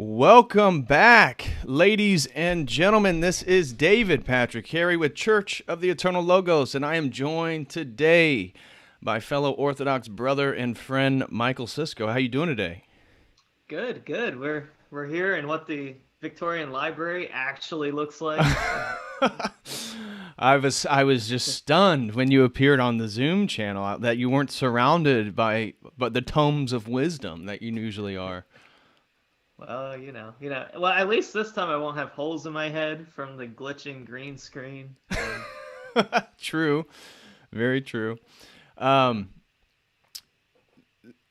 Welcome back, ladies and gentlemen. This is David Patrick Harry with Church of the Eternal Logos, and I am joined today by fellow Orthodox brother and friend Michael Sisco. How you doing today? Good, good. We're here in what the Victorian Library actually looks like. I was just stunned when you appeared on the Zoom channel that you weren't surrounded by but the tomes of wisdom that you usually are. Well, Well, at least this time I won't have holes in my head from the glitching green screen. True, very true. Um,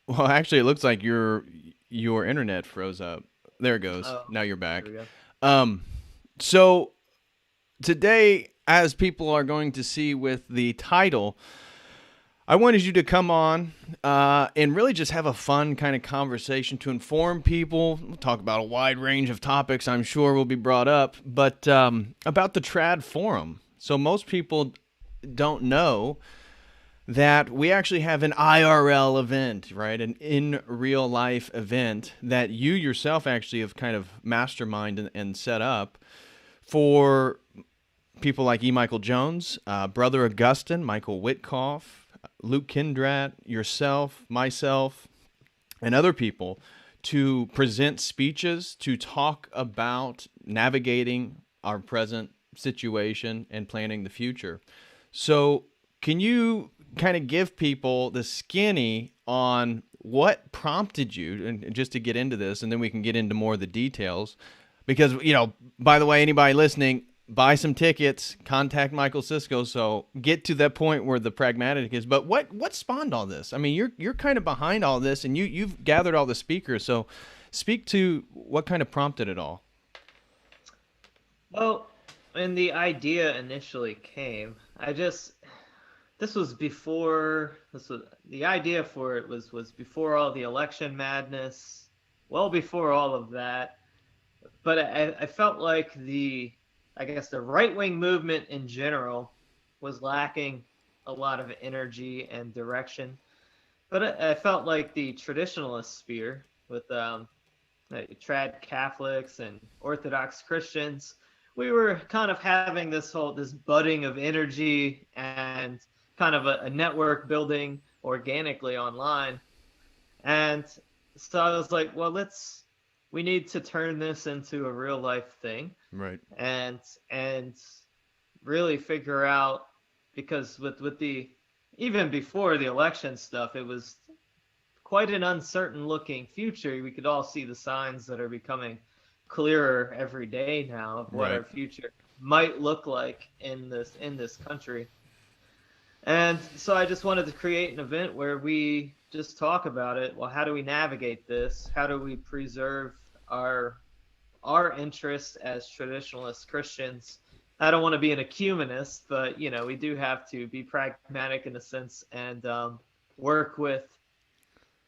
well, actually, it looks like your internet froze up. There it goes. Oh, Now you're there back. we go. Um, so today, as people are going to see with the title, I wanted you to come on and really just have a fun kind of conversation to inform people. We'll talk about a wide range of topics I'm sure will be brought up, but about the Trad Forum. So most people don't know that we actually have an IRL event, right? An in real life event that you yourself actually have kind of masterminded and set up for people like E. Michael Jones, Brother Augustine, Michael Witcoff, Luke Kendrat, yourself, myself, and other people to present speeches to talk about navigating our present situation and planning the future. So, can you kind of give people the skinny on what prompted you, and just to get into this, and then we can get into more of the details? Because, by the way, anybody listening, buy some tickets, contact Michael Sisco. So get to that point where the pragmatic is. But what spawned all this? I mean, you're kind of behind all this, and you've gathered all the speakers. So speak to what kind of prompted it all. Well, when the idea initially came, this was before this was the idea for it was before all the election madness, well before all of that. But I felt like I guess the right wing movement in general was lacking a lot of energy and direction. But I felt like the traditionalist sphere with trad Catholics and Orthodox Christians, we were kind of having this budding of energy and kind of a network building organically online. And so I was like, well, we need to turn this into a real life thing Right. and really figure out, because with the even before the election stuff, it was quite an uncertain looking future. We could all see the signs that are becoming clearer every day now of what Right. our future might look like in this country. And so I just wanted to create an event where we just talk about it. Well, how do we navigate this? How do we preserve our our interests as traditionalist Christians? I don't want to be an ecumenist, but we do have to be pragmatic in a sense and work with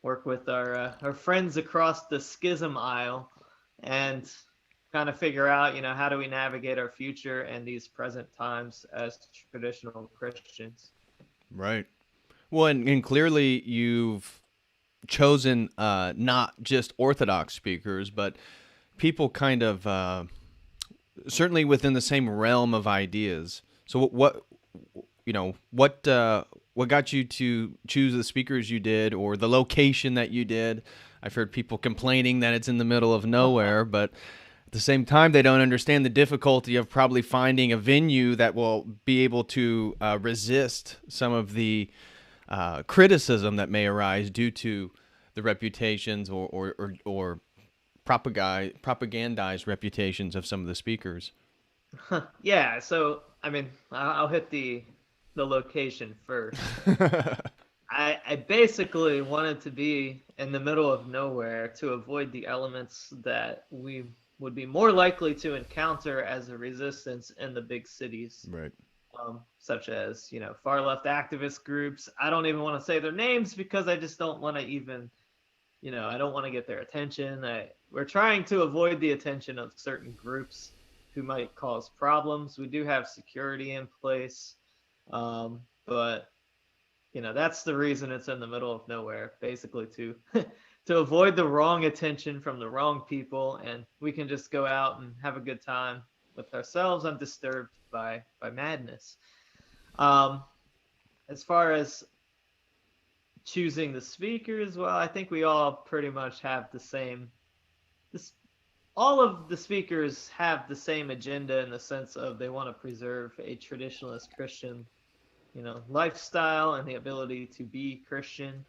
our friends across the schism aisle and kind of figure out how do we navigate our future and these present times as traditional Christians. Right. Well, and clearly you've chosen not just Orthodox speakers, but people kind of certainly within the same realm of ideas. So what got you to choose the speakers you did, or the location that you did? I've heard people complaining that it's in the middle of nowhere, but at the same time, they don't understand the difficulty of probably finding a venue that will be able to resist some of the criticism that may arise due to the reputations or propagandized reputations of some of the speakers. Yeah, so I mean, I'll hit the location first. I basically wanted to be in the middle of nowhere to avoid the elements that we would be more likely to encounter as a resistance in the big cities, Right. such as, far left activist groups. I don't even want to say their names because I just don't want to even, I don't want to get their attention. We're trying to avoid the attention of certain groups who might cause problems. We do have security in place, but that's the reason it's in the middle of nowhere, basically to to avoid the wrong attention from the wrong people, and we can just go out and have a good time with ourselves, undisturbed by madness. Um, as far as choosing the speakers, well, I think we all pretty much have the same. This all of the speakers have the same agenda in the sense of they want to preserve a traditionalist Christian, lifestyle and the ability to be Christian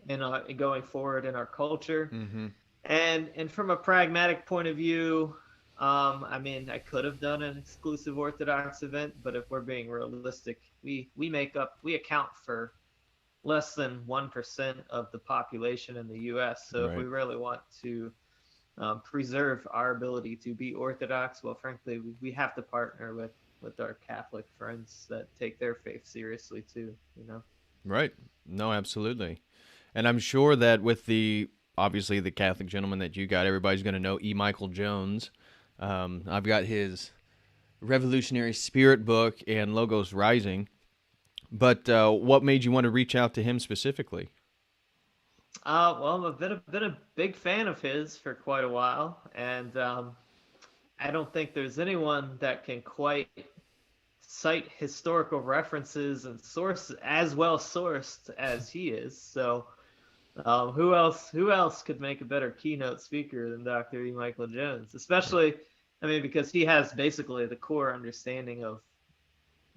in going forward in our culture. Mm-hmm. And from a pragmatic point of view, I mean, I could have done an exclusive Orthodox event, but if we're being realistic, we account for less than 1% of the population in the U.S. So Right. if we really want to preserve our ability to be Orthodox, well, frankly, we have to partner with our Catholic friends that take their faith seriously too. Right. No, absolutely. And I'm sure that with obviously the Catholic gentleman that you got, everybody's going to know Michael Jones. I've got his Revolutionary Spirit book and Logos Rising. But what made you want to reach out to him specifically? Well, I've been a big fan of his for quite a while, and I don't think there's anyone that can quite cite historical references and source as well sourced as he is. So, who else could make a better keynote speaker than Dr. E. Michael Jones? Especially, I mean, because he has basically the core understanding of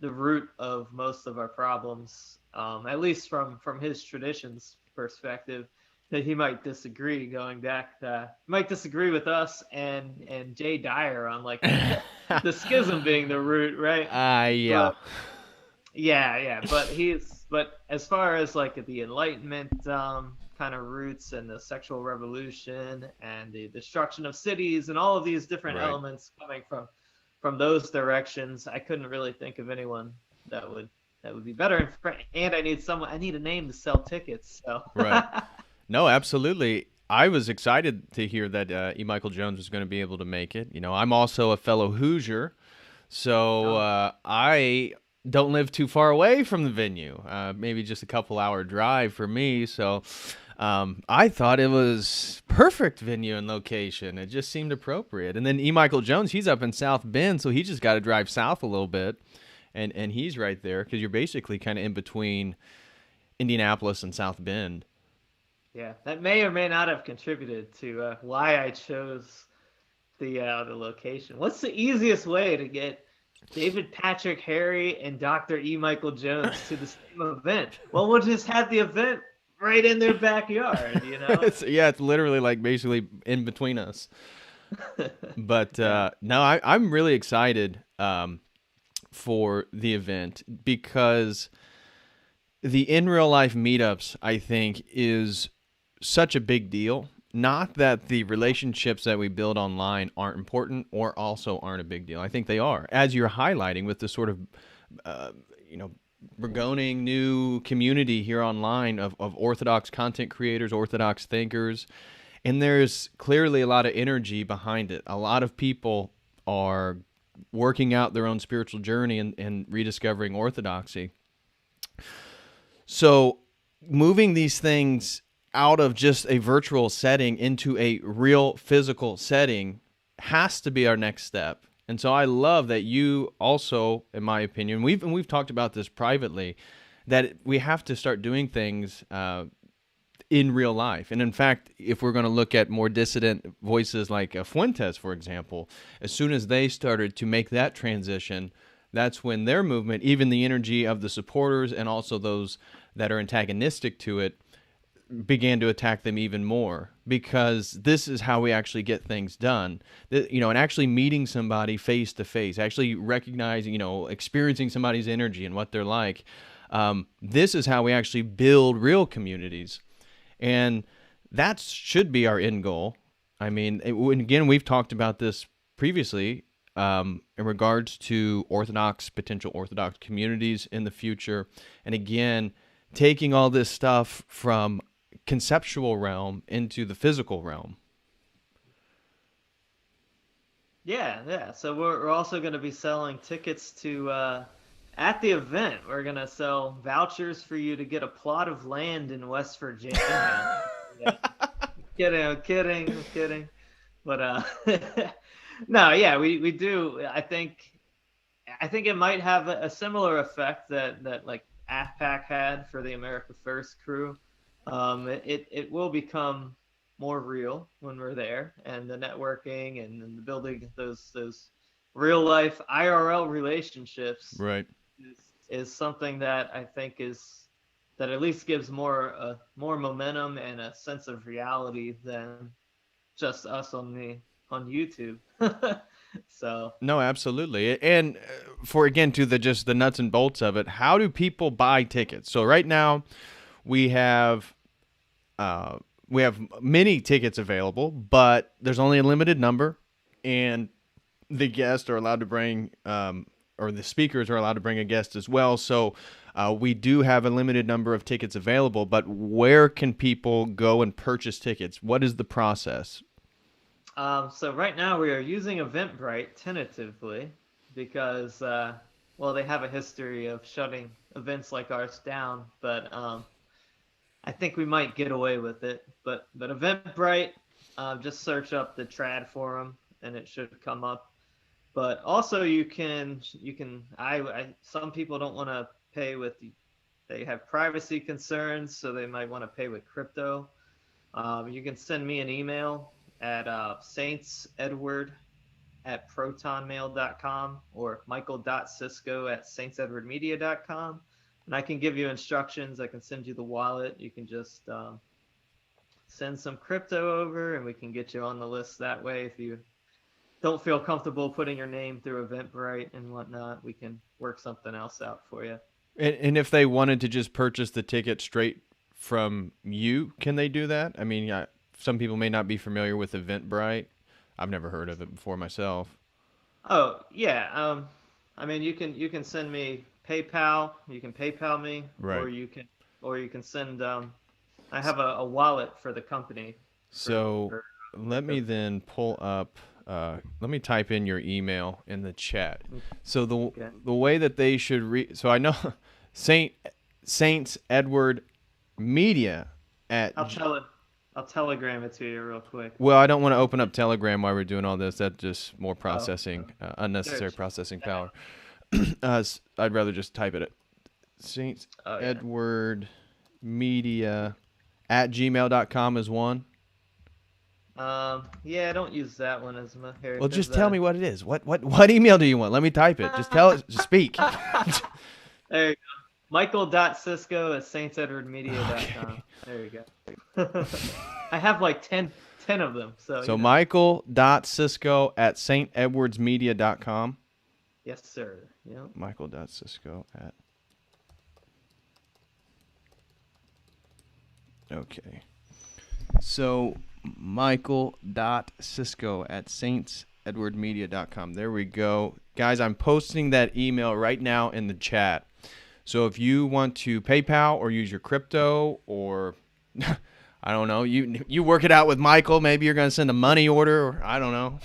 the root of most of our problems, at least from his tradition's perspective. That he might disagree might disagree with us and Jay Dyer on like the schism being the root, right? Yeah. But, yeah. But as far as like the Enlightenment kind of roots and the sexual revolution and the destruction of cities and all of these different Right. elements coming from those directions, I couldn't really think of anyone that would be better. And I need a name to sell tickets. So Right. No, absolutely. I was excited to hear that E. Michael Jones was going to be able to make it. I'm also a fellow Hoosier, so I don't live too far away from the venue. Maybe just a couple-hour drive for me. So I thought it was perfect venue and location. It just seemed appropriate. And then E. Michael Jones, he's up in South Bend, so he just got to drive south a little bit, and he's right there because you're basically kind of in between Indianapolis and South Bend. yeah, that may or may not have contributed to why I chose the location. What's the easiest way to get David Patrick Harry and Dr. E. Michael Jones to the same event? Well, we'll just have the event right in their backyard, It's literally like basically in between us. But no, I'm really excited for the event because the in real life meetups, I think, is such a big deal. Not that the relationships that we build online aren't important or also aren't a big deal. I think they are, as you're highlighting with the sort of, burgeoning new community here online of Orthodox content creators, Orthodox thinkers. And there's clearly a lot of energy behind it. A lot of people are working out their own spiritual journey and rediscovering Orthodoxy. So moving these things out of just a virtual setting into a real physical setting has to be our next step. And so I love that you also, in my opinion, we've talked about this privately, that we have to start doing things in real life. And in fact, if we're going to look at more dissident voices like Fuentes, for example, as soon as they started to make that transition, that's when their movement, even the energy of the supporters and also those that are antagonistic to it, began to attack them even more, because this is how we actually get things done. And actually meeting somebody face to face, actually recognizing, experiencing somebody's energy and what they're like. This is how we actually build real communities. And that should be our end goal. I mean, again, we've talked about this previously in regards to potential Orthodox communities in the future. And again, taking all this stuff from conceptual realm into the physical realm. Yeah. So we're also going to be selling tickets to at the event. We're going to sell vouchers for you to get a plot of land in West Virginia. Yeah. I'm kidding. But no, yeah, we do. I think it might have a similar effect that like AFPAC had for the America First crew. It will become more real when we're there, and the networking and the building those real life IRL relationships Right. is something that I think is that at least gives more momentum and a sense of reality than just us on YouTube. So No, absolutely. And for again to the just the nuts and bolts of it, how do people buy tickets? So right now we have uh, we have many tickets available, but there's only a limited number, and the guests are allowed to bring or the speakers are allowed to bring a guest as well. So we do have a limited number of tickets available, but where can people go and purchase tickets? What is the process? So right now we are using Eventbrite tentatively because, well, they have a history of shutting events like ours down, but I think we might get away with it. But Eventbrite, just search up the trad forum and it should come up. But also some people don't want to pay with, they have privacy concerns, so they might want to pay with crypto. You can send me an email at saintsedward@protonmail.com or michael.sisco@saintsedwardmedia.com. And I can give you instructions. I can send you the wallet. You can just send some crypto over and we can get you on the list that way. If you don't feel comfortable putting your name through Eventbrite and whatnot, we can work something else out for you. And if they wanted to just purchase the ticket straight from you, can they do that? I mean, some people may not be familiar with Eventbrite. I've never heard of it before myself. Oh, yeah. I mean, you can send me PayPal. You can PayPal me, Right. or you can send. I have a wallet for the company. So For let me then pull up. Let me type in your email in the chat. So okay. the way that they should read. So I know Saints Edward Media at. I'll telegram it to you real quick. Well, I don't want to open up Telegram while we're doing all this. That's just more Oh, processing, unnecessary search. processing power. I'd rather just type it at Saints Oh yeah. Edward Media at gmail.com is one. Yeah, I don't use that one as much here. Well, just tell me what it is. What email do you want? Let me type it. Just tell it. Just speak. There you go. Michael.Sisco@saintsedwardmedia.com. Okay. There you go. I have like 10 of them. So, So Michael.Sisco@saintedwardsmedia.com. Yes, sir. Yeah. Michael.Sisco at. Okay. So Michael.Sisco@saintsedwardmedia.com. There we go. Guys, I'm posting that email right now in the chat. So if you want to PayPal or use your crypto or I don't know, you work it out with Michael. Maybe you're going to send a money order or I don't know.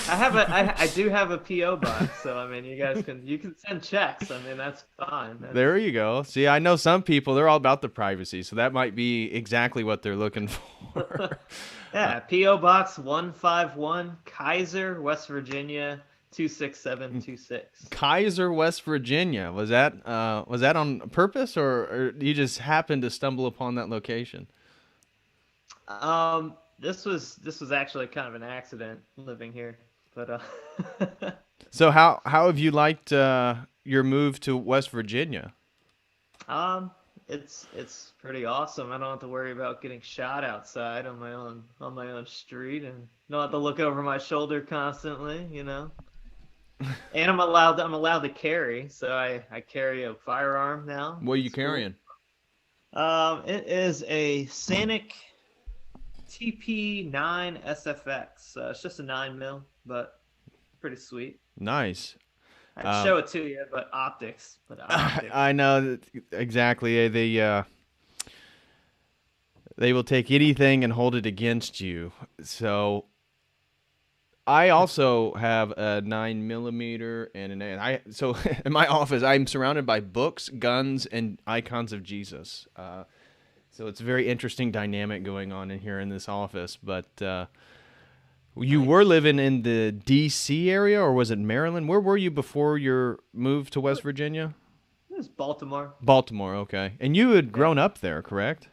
I do have a PO box, so I mean, you can send checks. I mean, that's fine. There you go. See, I know some people, they're all about the privacy, so that might be exactly what they're looking for. Yeah, PO Box 151, Kaiser, West Virginia 26726. Kaiser, West Virginia. Was that on purpose or you just happened to stumble upon that location? This was actually kind of an accident living here, but So how have you liked your move to West Virginia? it's pretty awesome. I don't have to worry about getting shot outside on my own street, and don't have to look over my shoulder constantly, you know. And I'm allowed to carry, so I carry a firearm now. What are you It's cool. carrying? It is a Sanic TP9 SFX. It's just a 9 mil, but pretty sweet. Nice. I'd show it to you, but optics. I know exactly. They will take anything and hold it against you. So I also have a 9mm and so in my office I'm surrounded by books, guns, and icons of Jesus. So it's a very interesting dynamic going on in here in this office. But you were Nice. living in the D.C. area, or was it Maryland? Where were you before your move to West Virginia? It was Baltimore. Baltimore, okay. And you had Yeah. grown up there, correct?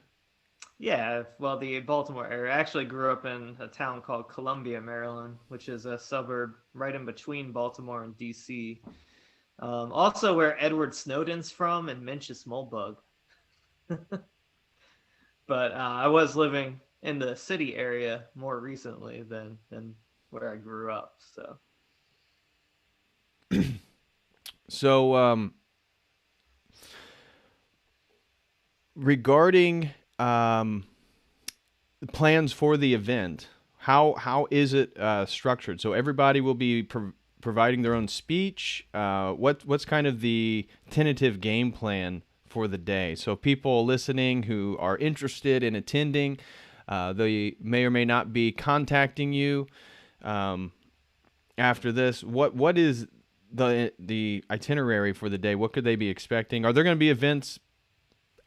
Yeah, well, the Baltimore area. I actually grew up in a town called Columbia, Maryland, which is a suburb right in between Baltimore and DC. Also, where Edward Snowden's from and Mencius Moldbug. But I was living in the city area more recently than where I grew up. So So, regarding plans for the event, how is it structured? So everybody will be providing their own speech. What's kind of the tentative game plan for the day? So people listening who are interested in attending, they may or may not be contacting you after this. What is the itinerary for the day? What could they be expecting? Are there going to be events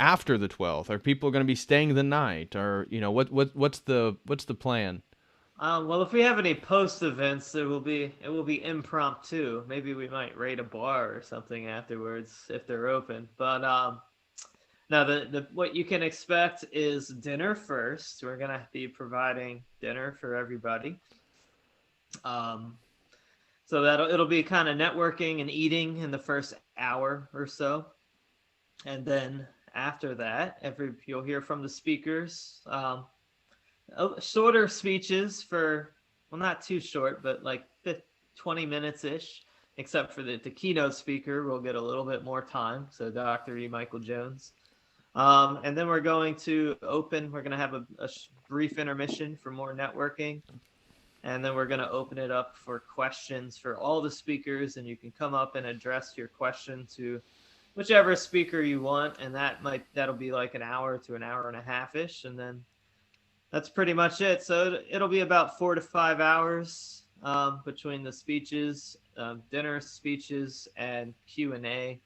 after the 12th? Are people going to be staying the night, or what's the plan? well, if we have any post events, it will be impromptu. Maybe we might raid a bar or something afterwards if they're open. But now the what you can expect is dinner first. We're gonna be providing dinner for everybody. Um, so that it'll be kind of networking and eating in the first hour or so, and then after that, you'll hear from the speakers. Shorter speeches for, well, not too short, but like 20 minutes ish, except for the keynote speaker will get a little bit more time. So Dr. E. Michael Jones. And then we're going to have a brief intermission for more networking. And then we're going to open it up for questions for all the speakers. And you can come up and address your question to whichever speaker you want. And that'll be like an hour to an hour and a half ish. And then that's pretty much it. So it'll be about 4 to 5 hours between the speeches, dinner, speeches, and Q&A.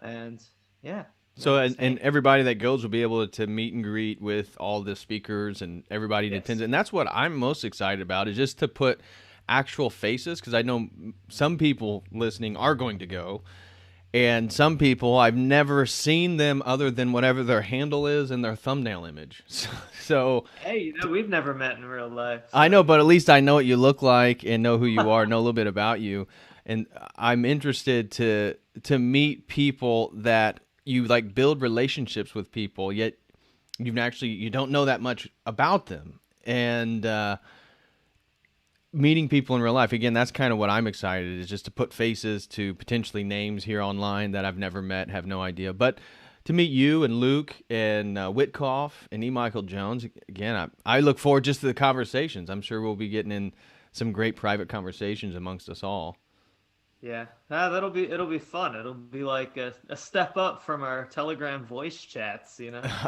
And yeah. So and everybody that goes will be able to meet and greet with all the speakers and everybody that attends. And that's what I'm most excited about, is just to put actual faces, because I know some people listening are going to go. And some people, I've never seen them other than whatever their handle is and their thumbnail image. So hey, we've never met in real life. So. I know, but at least I know what you look like and know who you are, know a little bit about you. And I'm interested to meet people that you like, build relationships with people, yet you don't know that much about them. And meeting people in real life, again, that's kind of what I'm excited, is just to put faces to potentially names here online that I've never met, have no idea. But to meet you and Luke and Witcoff and E. Michael Jones, again, I look forward just to the conversations. I'm sure we'll be getting in some great private conversations amongst us all. Yeah, it'll be fun. It'll be like a step up from our Telegram voice chats,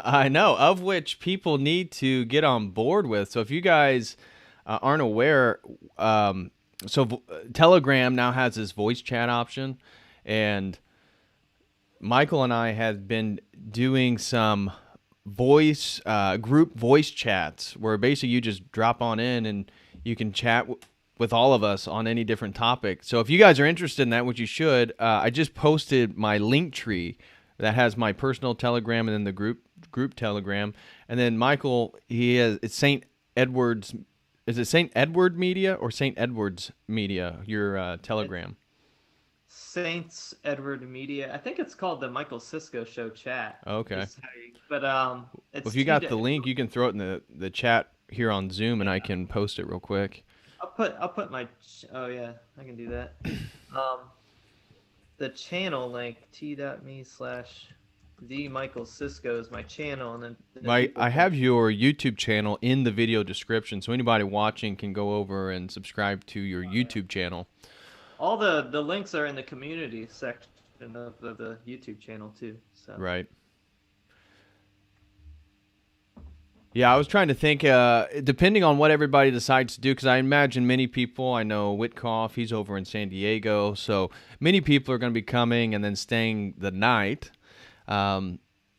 I know, of which people need to get on board with. So if you guys aren't aware, Telegram now has this voice chat option, and Michael and I have been doing some group voice chats where basically you just drop on in and you can chat with all of us on any different topic. So if you guys are interested in that, which you should, I just posted my link tree that has my personal Telegram and then the group Telegram, and then Michael, it's St. Edward's. Is it St. Edward Media or St. Edward's Media, your Telegram? Saint Edward Media. I think it's called the Michael Sisco Show chat. Okay. But if you got the link, you can throw it in the chat here on Zoom, and I can post it real quick. I'll put my. Oh yeah, I can do that. The channel link t.me/the Michael Sisco is my channel, and then I have your YouTube channel in the video description, so anybody watching can go over and subscribe to your YouTube channel. All the links are in the community section of the YouTube channel too. So. Right. Yeah, I was trying to think, depending on what everybody decides to do, because I imagine many people, I know Witcoff, he's over in San Diego, so many people are going to be coming and then staying the night.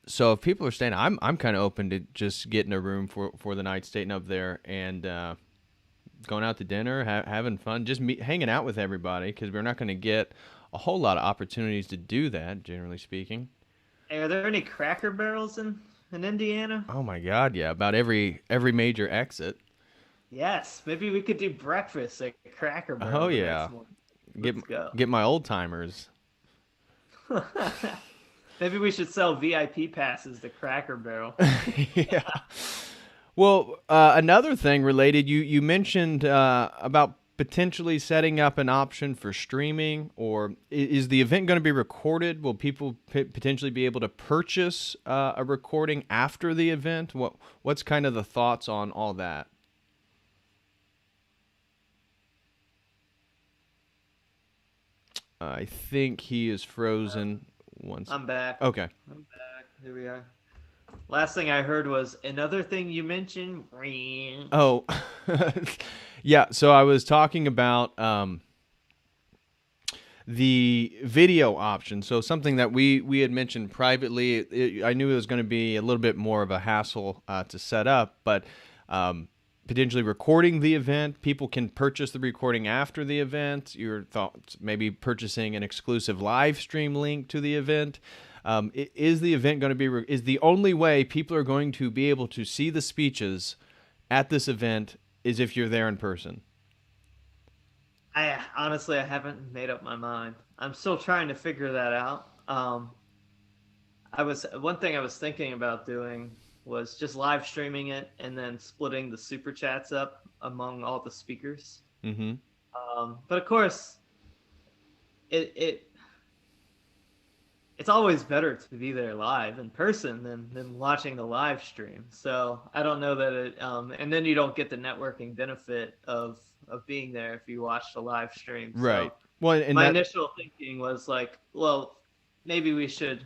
So if people are staying, I'm kind of open to just getting a room for the night, staying up there, and going out to dinner, having fun, just hanging out with everybody, because we're not going to get a whole lot of opportunities to do that, generally speaking. Hey, are there any Cracker Barrels in Indiana? Oh my God, yeah, about every major exit. Yes, maybe we could do breakfast at Cracker Oh Barrel the yeah, next morning. get Let's go. get my old timers. Maybe we should sell VIP passes to Cracker Barrel. Yeah. Well, another thing related, you mentioned about potentially setting up an option for streaming, or is the event going to be recorded? Will people potentially be able to purchase a recording after the event? What's kind of the thoughts on all that? I think he is frozen. Once. I'm back. Okay. I'm back. Here we are. Last thing I heard was another thing you mentioned. Oh, yeah. So I was talking about the video option. So something that we had mentioned privately. I knew it was going to be a little bit more of a hassle to set up, but potentially recording the event. People can purchase the recording after the event. Your thoughts, maybe purchasing an exclusive live stream link to the event. Is the event going to be? Is the only way people are going to be able to see the speeches at this event is if you're there in person? I honestly I haven't made up my mind. I'm still trying to figure that out. I was one thing I was thinking about doing was just live streaming it and then splitting the super chats up among all the speakers. Mm-hmm. But of course, it it's always better to be there live in person than watching the live stream. So I don't know that it and then you don't get the networking benefit of being there if you watch the live stream. Right. So Well, and my that initial thinking was like, well, maybe we should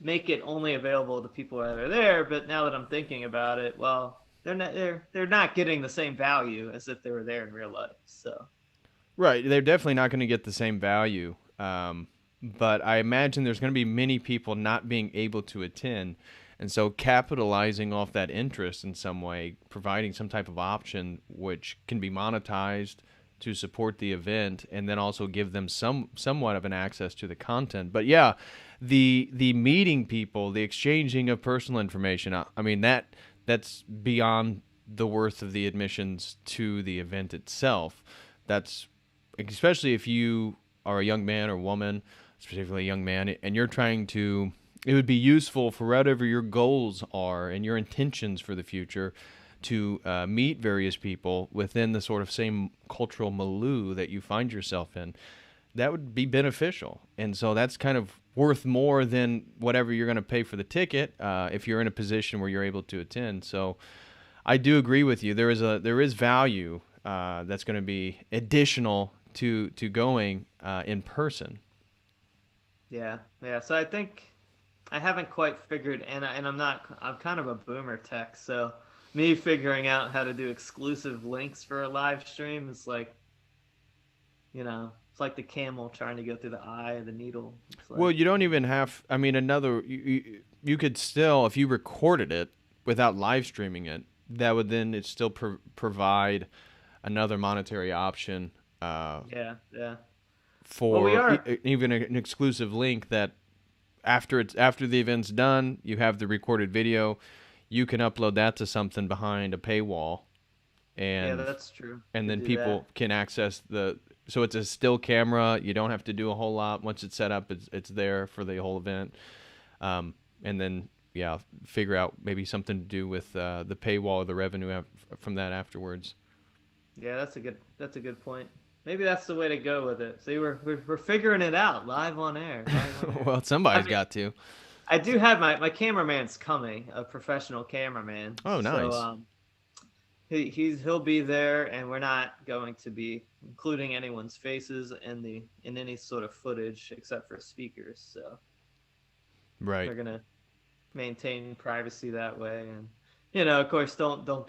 make it only available to people that are there. But now that I'm thinking about it, well, they're not getting the same value as if they were there in real life. So right, they're definitely not going to get the same value. But I imagine there's going to be many people not being able to attend. And so capitalizing off that interest in some way, providing some type of option which can be monetized to support the event, and then also give them somewhat of an access to the content. But yeah, the meeting people, the exchanging of personal information, I mean that's beyond the worth of the admissions to the event itself. That's especially if you are a young man or woman, specifically a young man, and you're trying to, it would be useful for whatever your goals are and your intentions for the future to meet various people within the sort of same cultural milieu that you find yourself in. That would be beneficial. And so that's kind of worth more than whatever you're going to pay for the ticket if you're in a position where you're able to attend. So I do agree with you. There is value that's going to be additional to going in person. yeah, yeah. So I think I haven't quite figured, and I'm kind of a boomer tech, so me figuring out how to do exclusive links for a live stream is like, it's like the camel trying to go through the eye of the needle. It's Well, like, you don't even have. I mean, you could still, if you recorded it without live streaming it, that would then it still provide another monetary option yeah, yeah. Well, we for are. even an exclusive link that after the event's done, you have the recorded video. You can upload that to something behind a paywall, Yeah, and that's true. and Could then do that. people can access the. So it's a still camera. You don't have to do a whole lot. Once it's set up, it's there for the whole event. And then yeah, figure out maybe something to do with the paywall or the revenue from that afterwards. Yeah, that's a good point. Maybe that's the way to go with it. See, we're figuring it out live on air. Live on air. Well, I somebody's mean, got to. I do have my cameraman's coming, a professional cameraman. Oh, So nice. he'll be there, and we're not going to be including anyone's faces in any sort of footage except for speakers. So Right. we're gonna maintain privacy that way, and of course, don't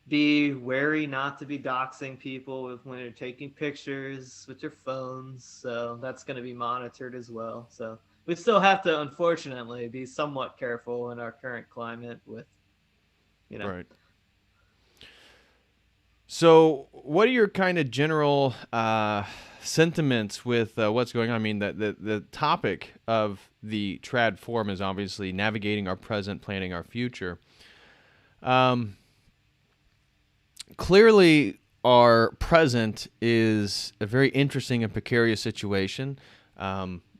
be wary not to be doxing people when you're taking pictures with your phones. So that's going to be monitored as well. So we still have to, unfortunately, be somewhat careful in our current climate with, you know. Right. So, what are your kind of general sentiments with what's going on? I mean, the topic of the trad forum is obviously navigating our present, planning our future. Um, Clearly, our present is a very interesting and precarious situation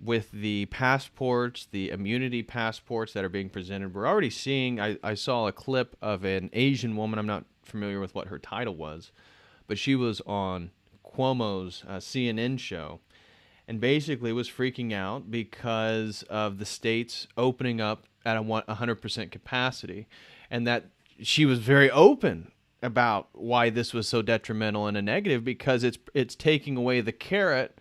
with the passports, the immunity passports that are being presented. We're already seeing, I saw a clip of an Asian woman. I'm not familiar with what her title was, but she was on Cuomo's CNN show and basically was freaking out because of the states opening up at a 100% capacity, and that she was very open about why this was so detrimental and a negative, because it's taking away the carrot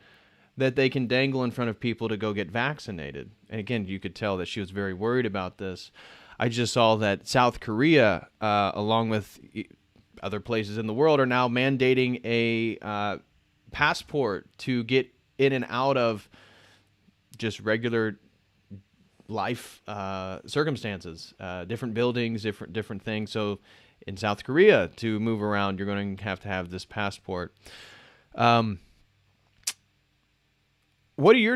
that they can dangle in front of people to go get vaccinated. And again, you could tell that she was very worried about this. I just saw that South Korea, along with other places in the world, are now mandating a passport to get in and out of just regular life circumstances, different buildings, different things. So in South Korea, to move around, you're going to have this passport. What are your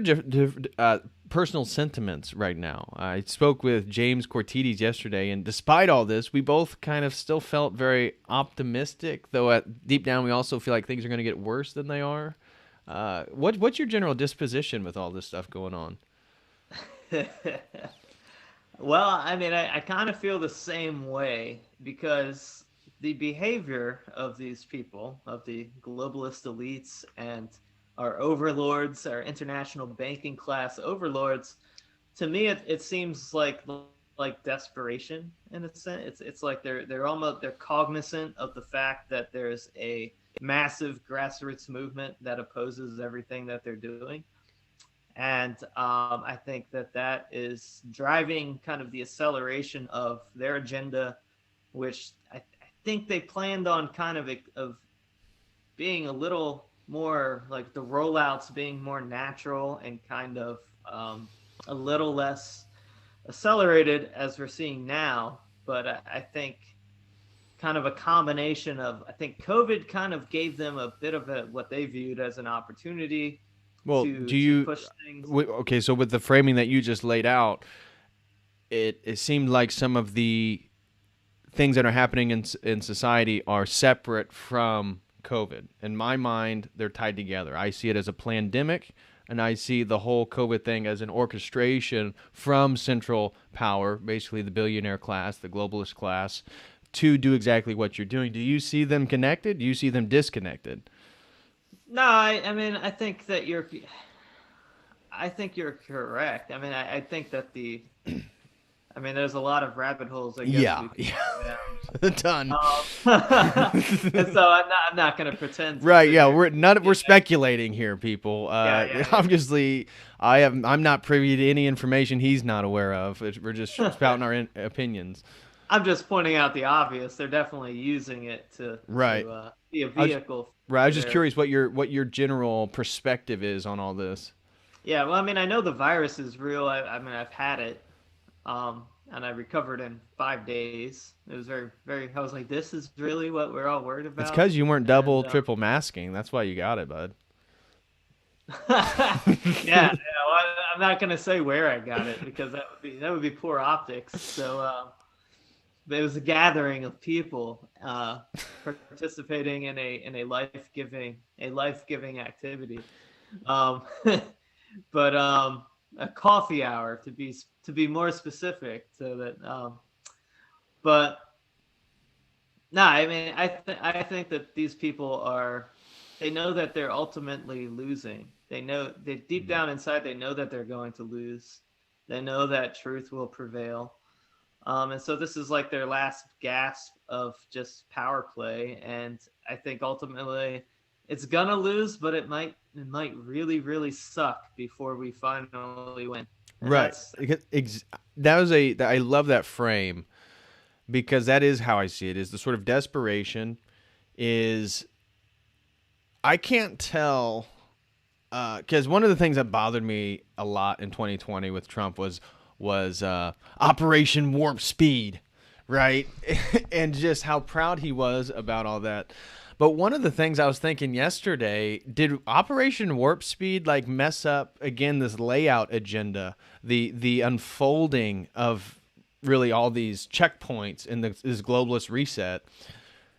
personal sentiments right now? I spoke with James Cortides yesterday, and despite all this, we both kind of still felt very optimistic, though deep down we also feel like things are going to get worse than they are. What's your general disposition with all this stuff going on? Well, I mean, I kind of feel the same way, because the behavior of these people, of the globalist elites and our overlords, our international banking class overlords, to me, it seems like desperation in a sense. It's like they're cognizant of the fact that there's a massive grassroots movement that opposes everything that they're doing. And I think that is driving kind of the acceleration of their agenda, which I think they planned on kind of being a little more like the rollouts being more natural and kind of a little less accelerated as we're seeing now. But I think kind of a combination of, I think COVID kind of gave them a bit of what they viewed as an opportunity. Well, to push things. Okay, so with the framing that you just laid out, it seemed like some of the things that are happening in society are separate from COVID. In my mind, they're tied together. I see it as a pandemic, and I see the whole COVID thing as an orchestration from central power, basically the billionaire class, the globalist class, to do exactly what you're doing. Do you see them connected? Do you see them disconnected? No, I mean, I think you're correct. I mean, I think that I mean, there's a lot of rabbit holes, I guess. Yeah. A ton. And so I'm not going to pretend. Right. Yeah. We're speculating here, people. Yeah. Obviously, I'm not privy to any information he's not aware of. We're just spouting our opinions. I'm just pointing out the obvious. They're definitely using it to be a vehicle. I was just curious what your general perspective is on all this. Yeah. Well, I mean, I know the virus is real. I mean, I've had it. And I recovered in 5 days. It was very, very, I was like, this is really what we're all worried about. It's because you weren't triple masking. That's why you got it, bud. Yeah. Well, I'm not going to say where I got it, because that would be poor optics. So, but it was a gathering of people, participating in a life-giving activity. But, a coffee hour to be more specific, so that but no, I mean, I think that these people they know that they're ultimately losing. They know that deep down inside they know that they're going to lose. They know that truth will prevail, and so this is like their last gasp of just power play. And I think ultimately it's gonna lose, but it might really, really suck before we finally win. And right. I love that frame, because that is how I see it. Is the sort of desperation is, I can't tell because one of the things that bothered me a lot in 2020 with Trump was Operation Warp Speed, right? And just how proud he was about all that. But one of the things I was thinking yesterday, did Operation Warp Speed like mess up again this layout agenda, the unfolding of really all these checkpoints in this globalist reset?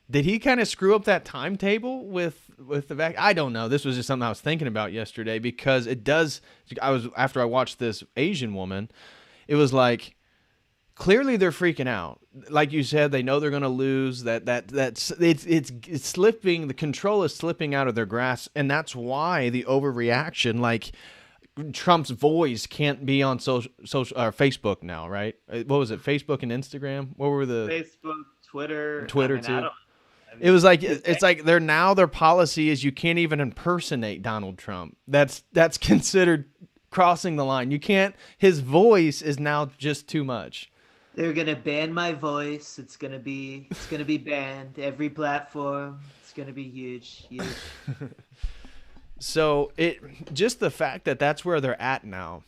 Did he kind of screw up that timetable with the vac? I don't know. This was just something I was thinking about yesterday because it does. After I watched this Asian woman, it was like clearly they're freaking out. Like you said, they know they're going to lose. That's it's slipping. The control is slipping out of their grasp, and that's why the overreaction. Like Trump's voice can't be on social Facebook now, right? What was it? Facebook and Instagram. What were the Facebook, Twitter, Twitter I mean, too? It was like it's like their policy is you can't even impersonate Donald Trump. That's considered crossing the line. You can't. His voice is now just too much. They're gonna ban my voice. It's gonna be banned. Every platform. It's gonna be huge. So just the fact that that's where they're at now,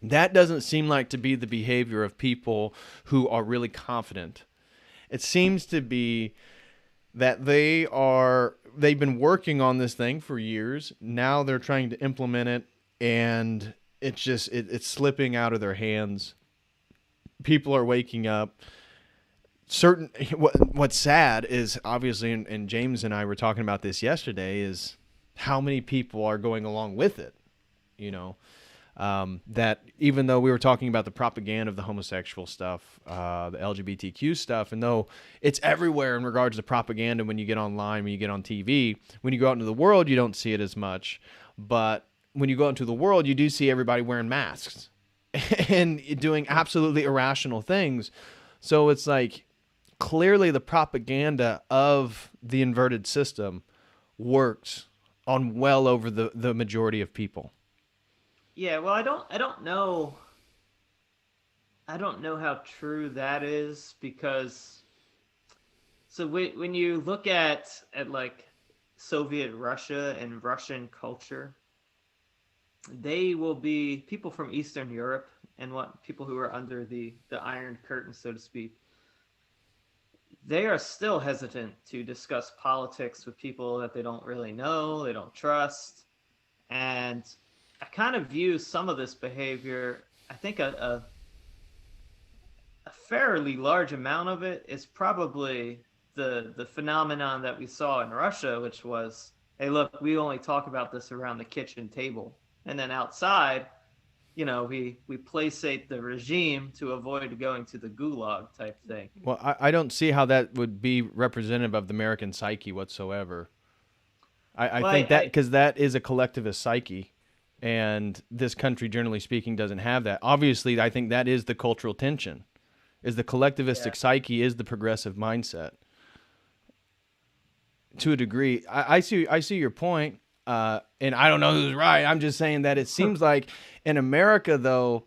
that doesn't seem like to be the behavior of people who are really confident. It seems to be that they've been working on this thing for years. Now they're trying to implement it, and it's slipping out of their hands. People are waking up. What's sad is obviously, and James and I were talking about this yesterday, is how many people are going along with it. That even though we were talking about the propaganda of the homosexual stuff, the LGBTQ stuff, and though it's everywhere in regards to propaganda when you get online, when you get on TV, when you go out into the world, you don't see it as much. But when you go out into the world, you do see everybody wearing masks and doing absolutely irrational things. So it's like clearly the propaganda of the inverted system works on well over the majority of people. Yeah, well, I don't know how true that is, because so when you look at like Soviet Russia and Russian culture, they will be people from Eastern Europe and people who are under the Iron Curtain, so to speak. They are still hesitant to discuss politics with people that they don't really know, they don't trust. And I kind of view some of this behavior, I think a fairly large amount of it is probably the phenomenon that we saw in Russia, which was, hey, look, we only talk about this around the kitchen table. And then outside, we placate the regime to avoid going to the gulag type thing. Well, I don't see how that would be representative of the American psyche whatsoever. I think that because that is a collectivist psyche, and this country, generally speaking, doesn't have that. Obviously, I think that is the cultural tension, is the collectivistic psyche is the progressive mindset. To a degree, I see your point. And I don't know who's right. I'm just saying that it seems like in America, though,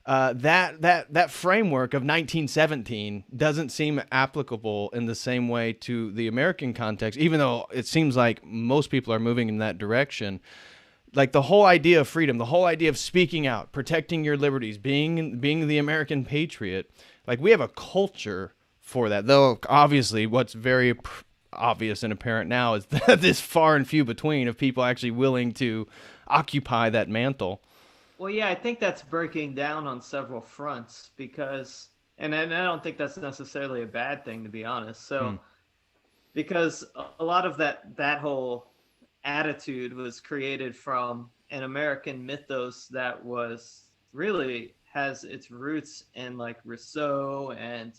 that framework of 1917 doesn't seem applicable in the same way to the American context, even though it seems like most people are moving in that direction. Like the whole idea of freedom, the whole idea of speaking out, protecting your liberties, being the American patriot. Like we have a culture for that, though. Obviously, what's very obvious and apparent now is that this far and few between of people actually willing to occupy that mantle. Well, yeah, I think that's breaking down on several fronts because, and I don't think that's necessarily a bad thing, to be honest. So, because a lot of that whole attitude was created from an American mythos that was really has its roots in like Rousseau and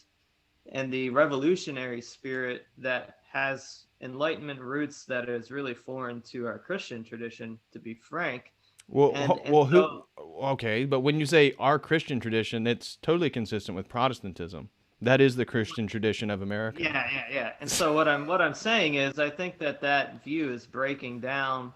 the revolutionary spirit that has Enlightenment roots that is really foreign to our Christian tradition, to be frank. Okay, but when you say our Christian tradition, it's totally consistent with Protestantism. That is the Christian tradition of America. Yeah. And so what I'm saying is, I think that view is breaking down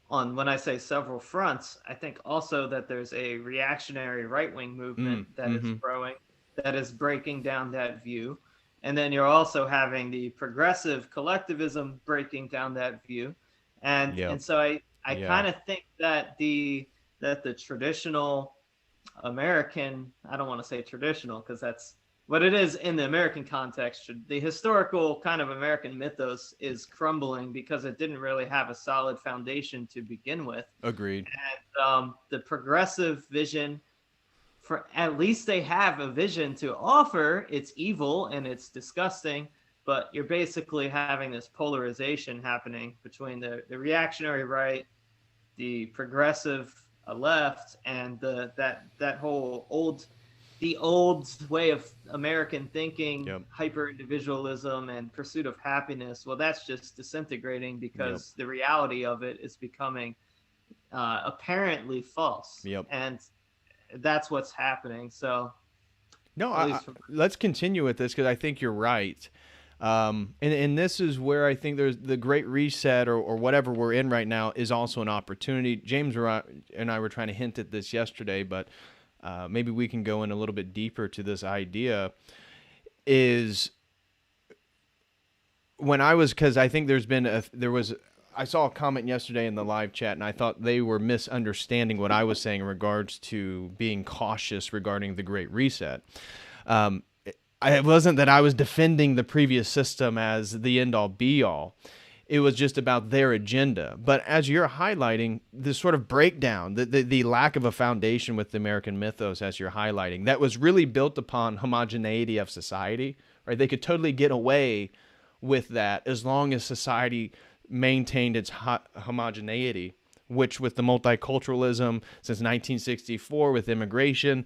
on, when I say several fronts, I think also that there's a reactionary right-wing movement that is growing, that is breaking down that view. And then you're also having the progressive collectivism breaking down that view. And so I Yeah. kind of think that the traditional American, I don't want to say traditional because that's what it is in the American context. The historical kind of American mythos is crumbling because it didn't really have a solid foundation to begin with. Agreed. And the progressive vision, for at least they have a vision to offer. It's evil and it's disgusting, but you're basically having this polarization happening between the reactionary right, the progressive left, and that whole the old way of American thinking, Yep. hyper individualism and pursuit of happiness. Well, that's just disintegrating Yep. because the reality of it is becoming apparently false, Yep. and that's what's happening. So, No, at least from let's continue with this because I think you're right. And this is where I think there's the Great Reset or whatever we're in right now is also an opportunity. James and I were trying to hint at this yesterday, but maybe we can go in a little bit deeper to this idea. Is when I was, because I think I saw a comment yesterday in the live chat, and I thought they were misunderstanding what I was saying in regards to being cautious regarding the Great Reset. It wasn't that I was defending the previous system as the end-all, be-all. It was just about their agenda. But as you're highlighting, this sort of breakdown, the lack of a foundation with the American mythos, as you're highlighting, that was really built upon homogeneity of society, right? They could totally get away with that as long as society maintained its homogeneity, which with the multiculturalism since 1964 with immigration,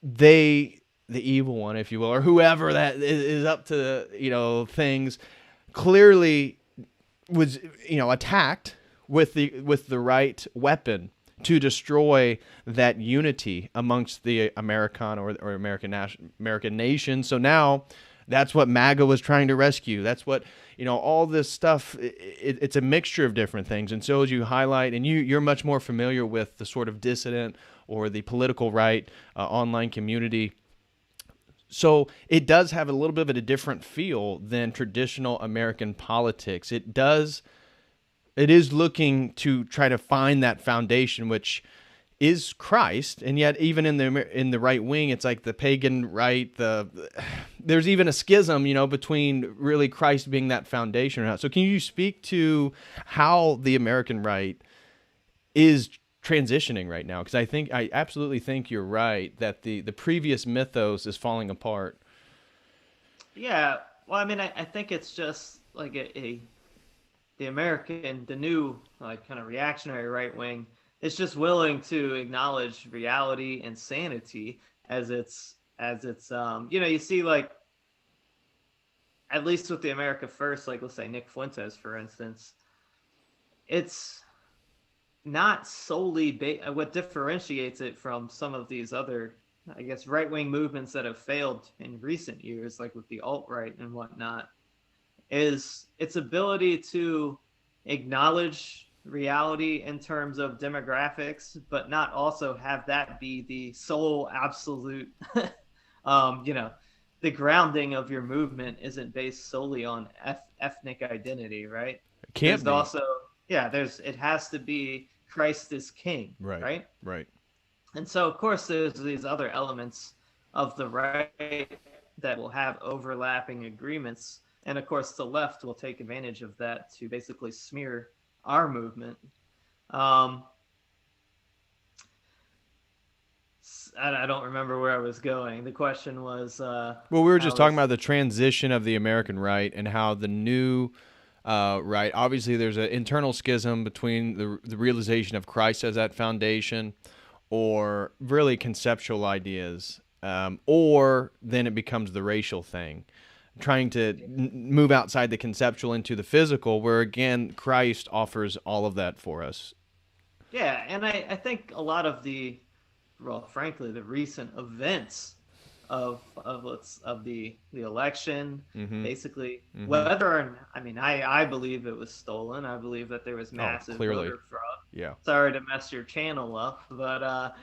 the evil one, if you will, or whoever that is up to, things, clearly was, attacked with the right weapon to destroy that unity amongst the American or American nation. So now that's what MAGA was trying to rescue. That's what, all this stuff, it's a mixture of different things. And so as you highlight, and you're much more familiar with the sort of dissident or the political right online community. So it does have a little bit of a different feel than traditional American politics. It is looking to try to find that foundation, which is Christ, and yet even in the right wing, it's like the pagan right. There's even a schism, between really Christ being that foundation or not. So can you speak to how the American right is transitioning right now? Because I absolutely think you're right that the previous mythos is falling apart. Yeah, well, I mean, I think it's just like the new like kind of reactionary right wing is just willing to acknowledge reality and sanity as it's you see, like, at least with the America First, like let's say Nick Fuentes, for instance, it's not solely what differentiates it from some of these other, I guess, right-wing movements that have failed in recent years, like with the alt-right and whatnot, is its ability to acknowledge reality in terms of demographics, but not also have that be the sole absolute, the grounding of your movement isn't based solely on ethnic identity, right? It can't be. Also, it has to be Christ is King, right? Right. And so, of course, there's these other elements of the right that will have overlapping agreements. And, of course, the left will take advantage of that to basically smear our movement. I don't remember where I was going. The question was... well, we were just talking about the transition of the American right and how the new... right. Obviously, there's an internal schism between the realization of Christ as that foundation, or really conceptual ideas, or then it becomes the racial thing, trying to move outside the conceptual into the physical, where again Christ offers all of that for us. Yeah, and I think a lot of frankly, the recent events of the election, basically, whether or I believe it was stolen. I believe that there was massive voter fraud. Yeah. Sorry to mess your channel up, but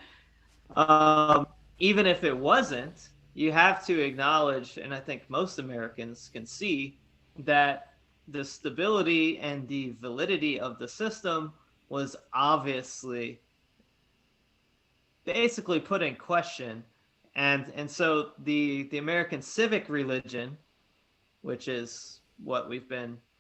even if it wasn't, you have to acknowledge, and I think most Americans can see, that the stability and the validity of the system was obviously basically put in question. And so the American civic religion, which is what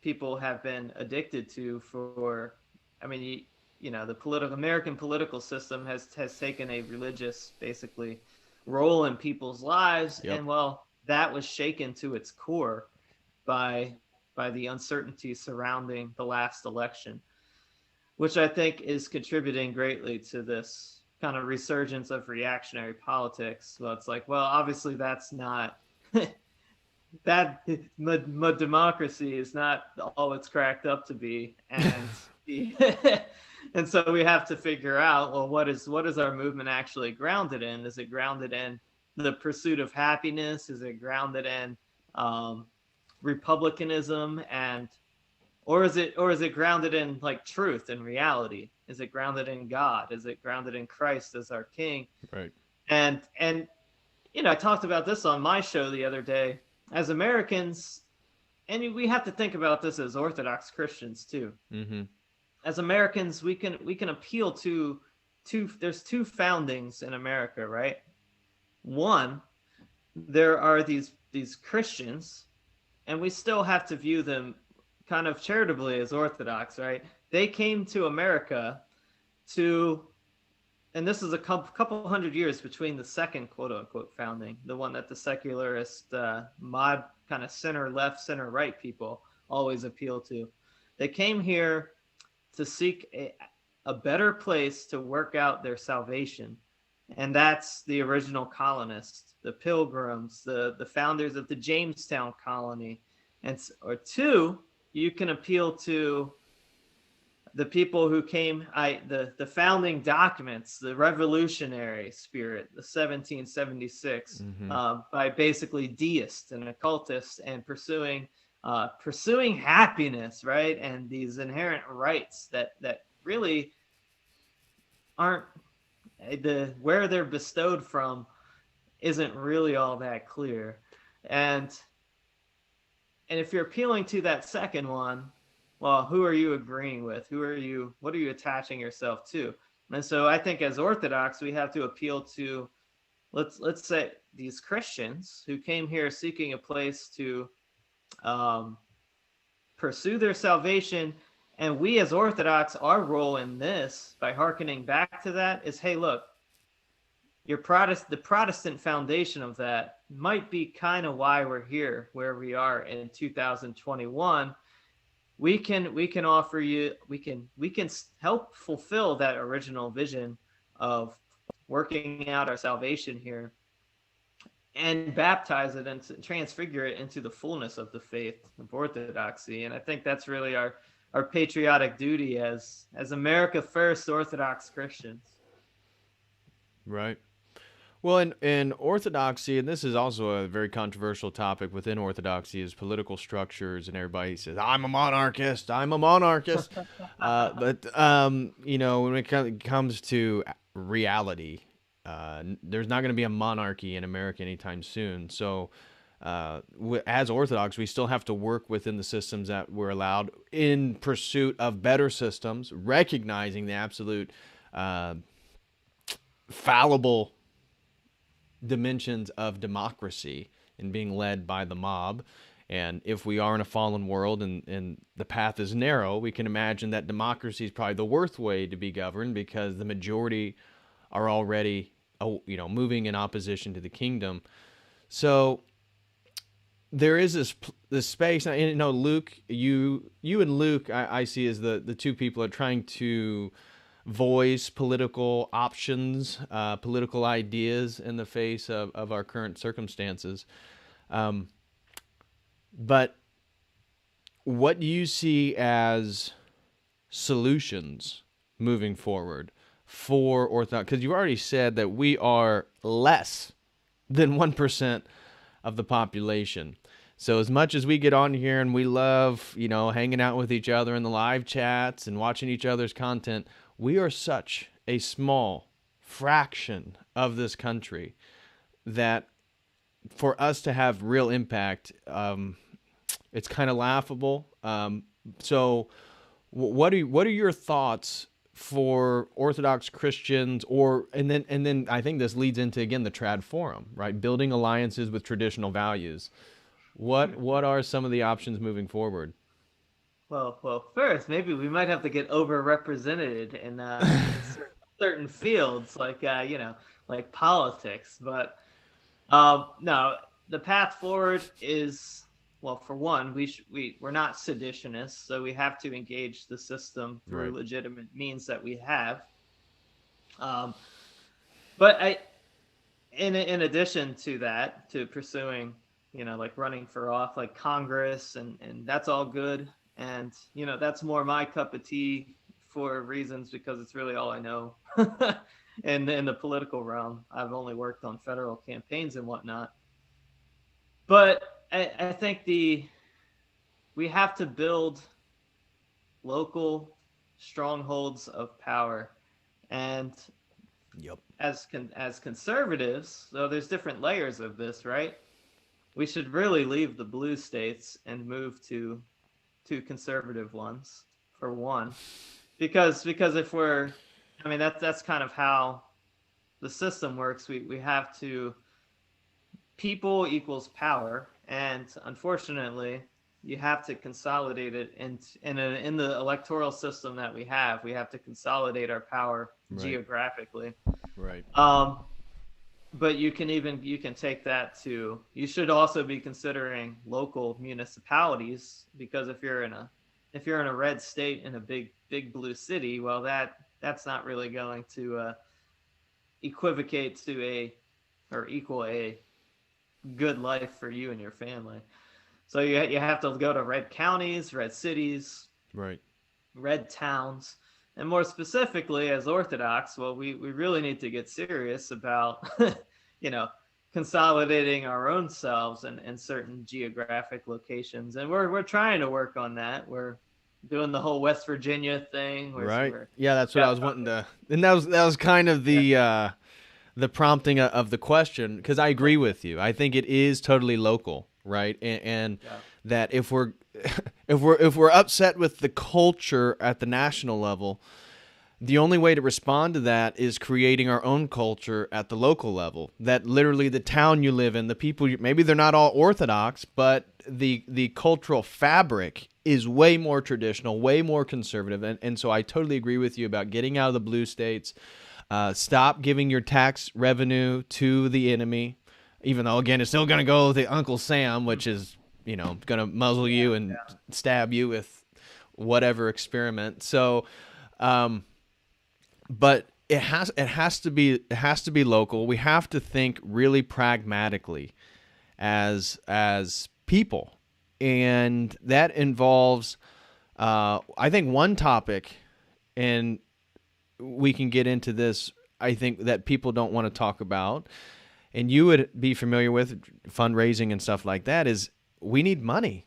people have been addicted to for, I mean, the American political system has taken a religious, basically, role in people's lives. Yep. And well, that was shaken to its core by the uncertainty surrounding the last election, which I think is contributing greatly to this kind of resurgence of reactionary politics. Well, it's like, well, obviously that's not that democracy is not all it's cracked up to be, and and so we have to figure out, well, what is our movement actually grounded in? Is it grounded in the pursuit of happiness? Is it grounded in republicanism, or is it grounded in like truth and reality? Is it grounded in God? Is it grounded in Christ as our King? Right. And I talked about this on my show the other day. As Americans, and we have to think about this as Orthodox Christians too. Mm-hmm. As Americans, we can appeal to there's two foundings in America, right? One, there are these Christians, and we still have to view them kind of charitably as Orthodox, right? They came to America and this is a couple hundred years between the second quote unquote founding, the one that the secularist mod kind of center left, center right people always appeal to. They came here to seek a better place to work out their salvation. And that's the original colonists, the Pilgrims, the founders of the Jamestown colony. Or two, you can appeal to the people who came, the founding documents, the revolutionary spirit, the 1776, by basically deists and occultists and pursuing happiness, right? And these inherent rights that really aren't, where they're bestowed from isn't really all that clear. And if you're appealing to that second one, well, who are you agreeing with? What are you attaching yourself to? And so I think as Orthodox, we have to appeal to, let's say, these Christians who came here seeking a place to pursue their salvation. And we as Orthodox, our role in this, by hearkening back to that, is, hey, look, the Protestant foundation of that might be kind of why we're here, where we are in 2021. We can offer you, we can help fulfill that original vision of working out our salvation here, and baptize it and transfigure it into the fullness of the faith of Orthodoxy. And I think that's really our patriotic duty as America First Orthodox Christians. Right. Well, in Orthodoxy, and this is also a very controversial topic within Orthodoxy, is political structures, and everybody says, I'm a monarchist. But when it comes to reality, there's not going to be a monarchy in America anytime soon. So as Orthodox, we still have to work within the systems that we're allowed in pursuit of better systems, recognizing the absolute fallible dimensions of democracy and being led by the mob. And if we are in a fallen world and the path is narrow, we can imagine that democracy is probably the worst way to be governed, because the majority are already moving in opposition to the kingdom. So there is this space. Luke, you and Luke, I see as the two people are trying to voice political options, political ideas in the face of our current circumstances. But what do you see as solutions moving forward for Orthodox? Because you've already said that we are less than 1% of the population. So as much as we get on here and we love, hanging out with each other in the live chats and watching each other's content, we are such a small fraction of this country that for us to have real impact, it's kind of laughable. So what are your thoughts for Orthodox Christians, and then I think this leads into, again, the trad forum, right? Building alliances with traditional values. What are some of the options moving forward? Well, first, maybe we might have to get overrepresented in certain fields, like like politics. But no, the path forward is, well, for one, we're not seditionists, so we have to engage the system through Right. legitimate means that we have. Um, but in addition to that, to pursuing, like running for off like Congress, and that's all good, and that's more my cup of tea for reasons, because it's really all I know. In the political realm, I've only worked on federal campaigns and whatnot. But I think we have to build local strongholds of power, and Yep. as conservatives, so there's different layers of this, right? We should really leave the blue states and move to conservative ones, for one, because if we're, I mean, that's kind of how the system works. We have to, people equals power, and unfortunately, you have to consolidate it in the electoral system that we have. We have to consolidate our power geographically. Right. But you can take that to, you should also be considering local municipalities, because if you're in a red state in a big blue city, well, that's not really going to equivocate to or equal a good life for you and your family. So you have to go to red counties, red cities, Right. red towns. And more specifically, as Orthodox, well, we really need to get serious about, consolidating our own selves in certain geographic locations. And we're trying to work on that. We're doing the whole West Virginia thing. Right. Yeah, that's what I was wanting to. And that was kind of the prompting of the question, because I agree with you. I think it is totally local, right? And that if we're if we're upset with the culture at the national level, the only way to respond to that is creating our own culture at the local level. That literally the town you live in, the people, maybe they're not all Orthodox, but the cultural fabric is way more traditional, way more conservative. And so I totally agree with you about getting out of the blue states. Stop giving your tax revenue to the enemy, even though, again, it's still going to go to Uncle Sam, which is, going to muzzle you and stab you with whatever experiment. So, but it has to be local. We have to think really pragmatically as people, and that involves, I think, one topic, and we can get into this, I think, that people don't want to talk about, and you would be familiar with fundraising and stuff like that, is we need money.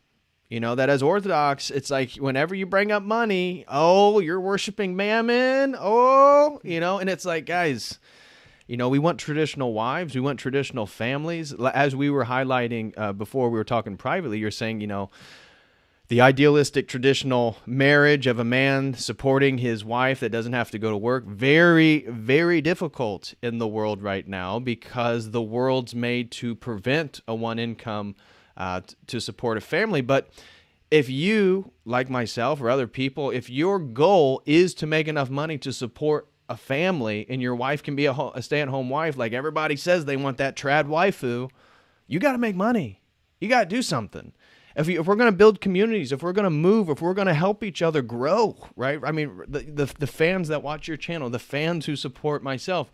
That as Orthodox, it's like whenever you bring up money, oh, you're worshiping mammon. Oh, and it's like, guys, we want traditional wives. We want traditional families. As we were highlighting before we were talking privately, you're saying, the idealistic traditional marriage of a man supporting his wife that doesn't have to go to work, very, very difficult in the world right now, because the world's made to prevent a one income to support a family. But if you, like myself or other people, if your goal is to make enough money to support a family, and your wife can be a stay-at-home wife, like everybody says they want that trad waifu, you got to make money. You got to do something. If we're going to build communities, if we're going to move, if we're going to help each other grow, right? I mean, the fans that watch your channel, the fans who support myself,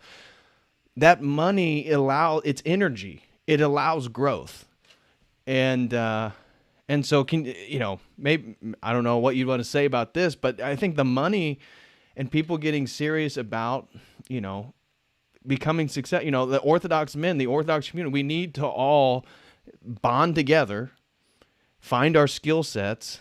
that money it's energy. It allows growth. And so maybe, I don't know what you want to say about this, but I think the money and people getting serious about, becoming success, the Orthodox men, the Orthodox community, we need to all bond together, find our skill sets,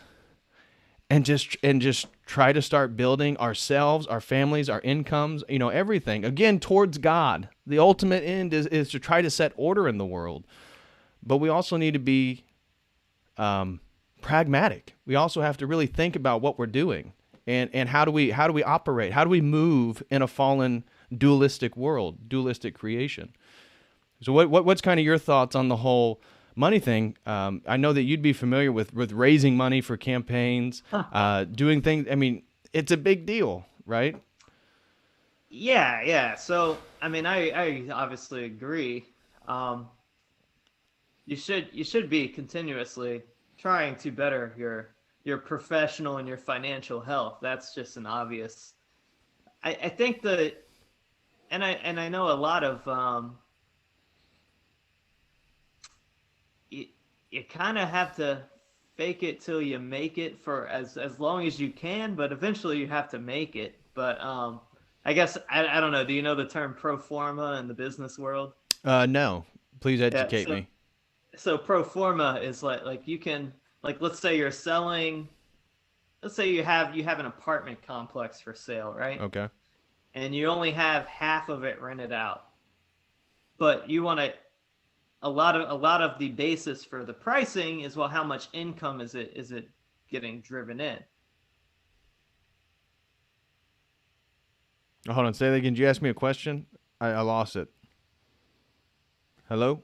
and just try to start building ourselves, our families, our incomes, everything, again, towards God. The ultimate end is to try to set order in the world. But we also need to be pragmatic. We also have to really think about what we're doing. And how do we operate? How do we move in a fallen dualistic world, dualistic creation? So what's kind of your thoughts on the whole money thing? I know that you'd be familiar with raising money for campaigns, doing things. I mean, it's a big deal, right? Yeah. So, I mean, I obviously agree. You should be continuously trying to better your professional and your financial health. That's just an obvious. I think that, and I know a lot of you kind of have to fake it till you make it for as long as you can, but eventually you have to make it. But I guess I don't know. Do you know the term pro forma in the business world? No, please Yeah. educate me. So pro forma is like you can, like, let's say you're selling. Let's say you have an apartment complex for sale, right? Okay. And you only have half of it rented out, but you want to, a lot of the basis for the pricing is, well, how much income is it getting driven in? Oh, hold on, say that again. Did you ask me a question? I lost it. Hello?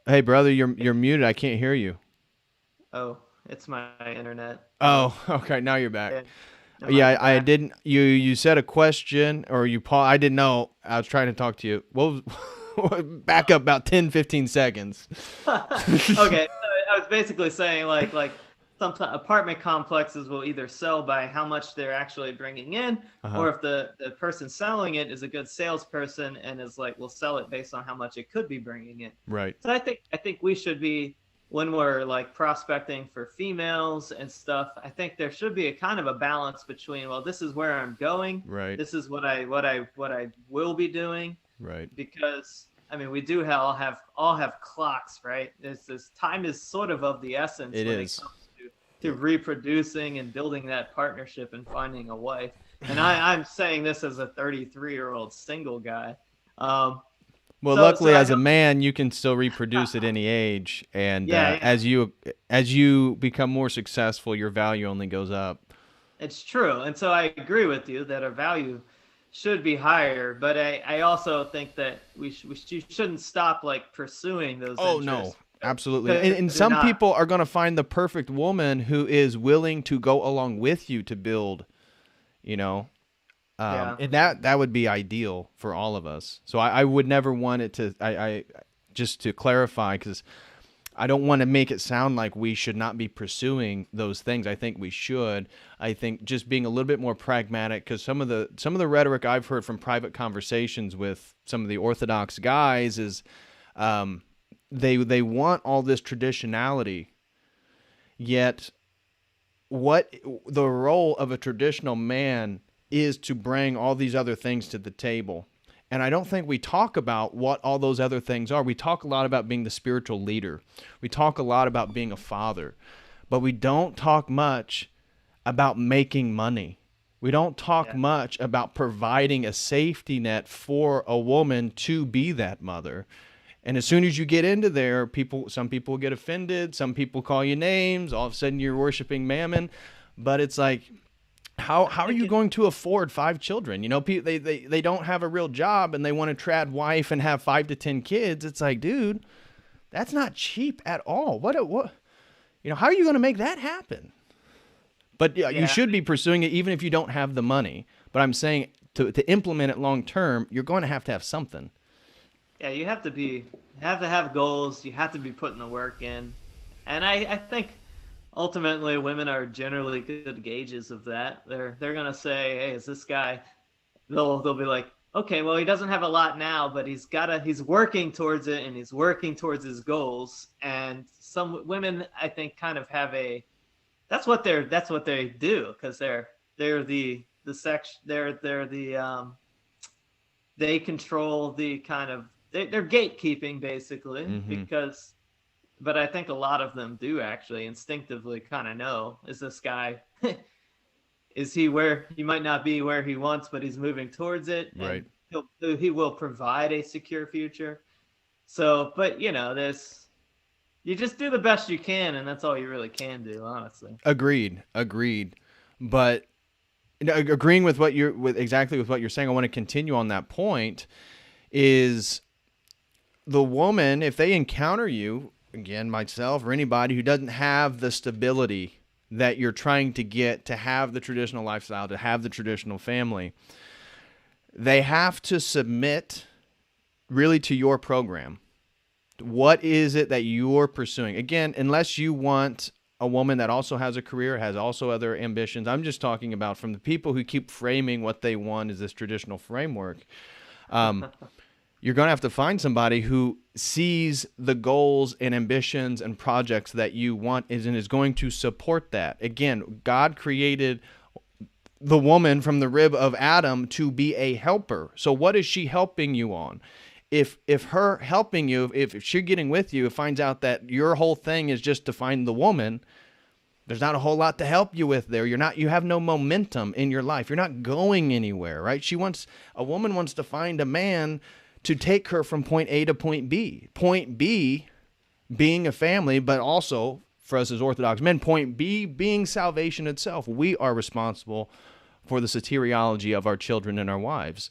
Hey brother, you're muted. I can't hear you. Oh, it's my internet. Oh, okay. Now you're back. Yeah. Yeah, I didn't. You said a question, or you paused. I didn't know. I was trying to talk to you. What was, back up about 10, 15 seconds. Okay, so I was basically saying like some apartment complexes will either sell by how much they're actually bringing in, or if the person selling it is a good salesperson and is like, will sell it based on how much it could be bringing in. Right. So I think we should be, when we're like prospecting for females and stuff, I think there should be a kind of a balance between, well, this is where I'm going. Right. This is what I will be doing. Right. Because I mean, we do all have clocks, right? This time is sort of the essence it when is. it comes to reproducing and building that partnership and finding a wife. And I'm saying this as a 33-year-old single guy. Well, luckily, as a man, you can still reproduce at any age, and yeah. as you become more successful, your value only goes up. It's true, and so I agree with you that our value should be higher, but I also think that we shouldn't stop like pursuing those. Oh interests. No, absolutely. And some people are going to find the perfect woman who is willing to go along with you to build, and that would be ideal for all of us. So I would never want it to, I just to clarify, because I don't want to make it sound like we should not be pursuing those things. I think we should. I think just being a little bit more pragmatic, because some of the rhetoric I've heard from private conversations with some of the Orthodox guys is they want all this traditionality, yet what the role of a traditional man is to bring all these other things to the table. And I don't think we talk about what all those other things are. We talk a lot about being the spiritual leader. We talk a lot about being a father. But we don't talk much about making money. We don't talk much about providing a safety net for a woman to be that mother. And as soon as you get into there, some people get offended. Some people call you names. All of a sudden you're worshiping mammon. But it's like, how are you going to afford 5 children? They don't have a real job and they want to trad wife and have 5 to 10 kids. It's like, dude, that's not cheap at all. What how are you going to make that happen? But you should be pursuing it even if you don't have the money. But I'm saying to implement it long term, you're going to have something. Yeah, you have to have goals. You have to be putting the work in. And I think ultimately, women are generally good gauges of that. They're gonna say, "Hey, is this guy?" They'll be like, "Okay, well, he doesn't have a lot now, but he's working towards it, and he's working towards his goals." And some women, I think, kind of have that's what they do, because they control the kind of they're gatekeeping basically, because. But I think a lot of them do actually instinctively kind of know, is this guy, is he where he might not be where he wants, but he's moving towards it. Right. And he will provide a secure future. So, but you just do the best you can, and that's all you really can do, honestly. Agreed. But agreeing with what you're with exactly with what you're saying, I want to continue on that point. Is the woman, if they encounter you, again, myself or anybody who doesn't have the stability that you're trying to get to have the traditional lifestyle, to have the traditional family, they have to submit really to your program. What is it that you're pursuing? Again, unless you want a woman that also has a career, has also other ambitions. I'm just talking about from the people who keep framing what they want as this traditional framework. You're going to have to find somebody who sees the goals and ambitions and projects that you want and is going to support that. Again, God created the woman from the rib of Adam to be a helper. So what is she helping you on? If her helping you, if she's getting with you, finds out that your whole thing is just to find the woman, there's not a whole lot to help you with there. You have no momentum in your life. You're not going anywhere, right? A woman wants to find a man to take her from point A to point B. Point B being a family, but also for us as Orthodox men, point B being salvation itself. We are responsible for the soteriology of our children and our wives.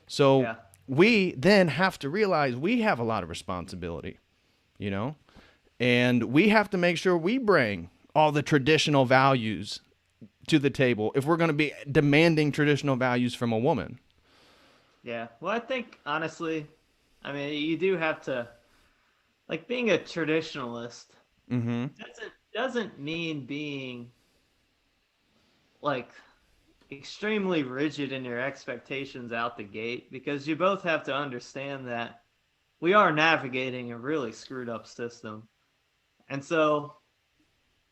So we then have to realize we have a lot of responsibility, and we have to make sure we bring all the traditional values to the table if we're going to be demanding traditional values from a woman. Yeah. Well, I think, honestly, I mean, you do have to, like, being a traditionalist doesn't mean being, like, extremely rigid in your expectations out the gate, because you both have to understand that we are navigating a really screwed up system. And so,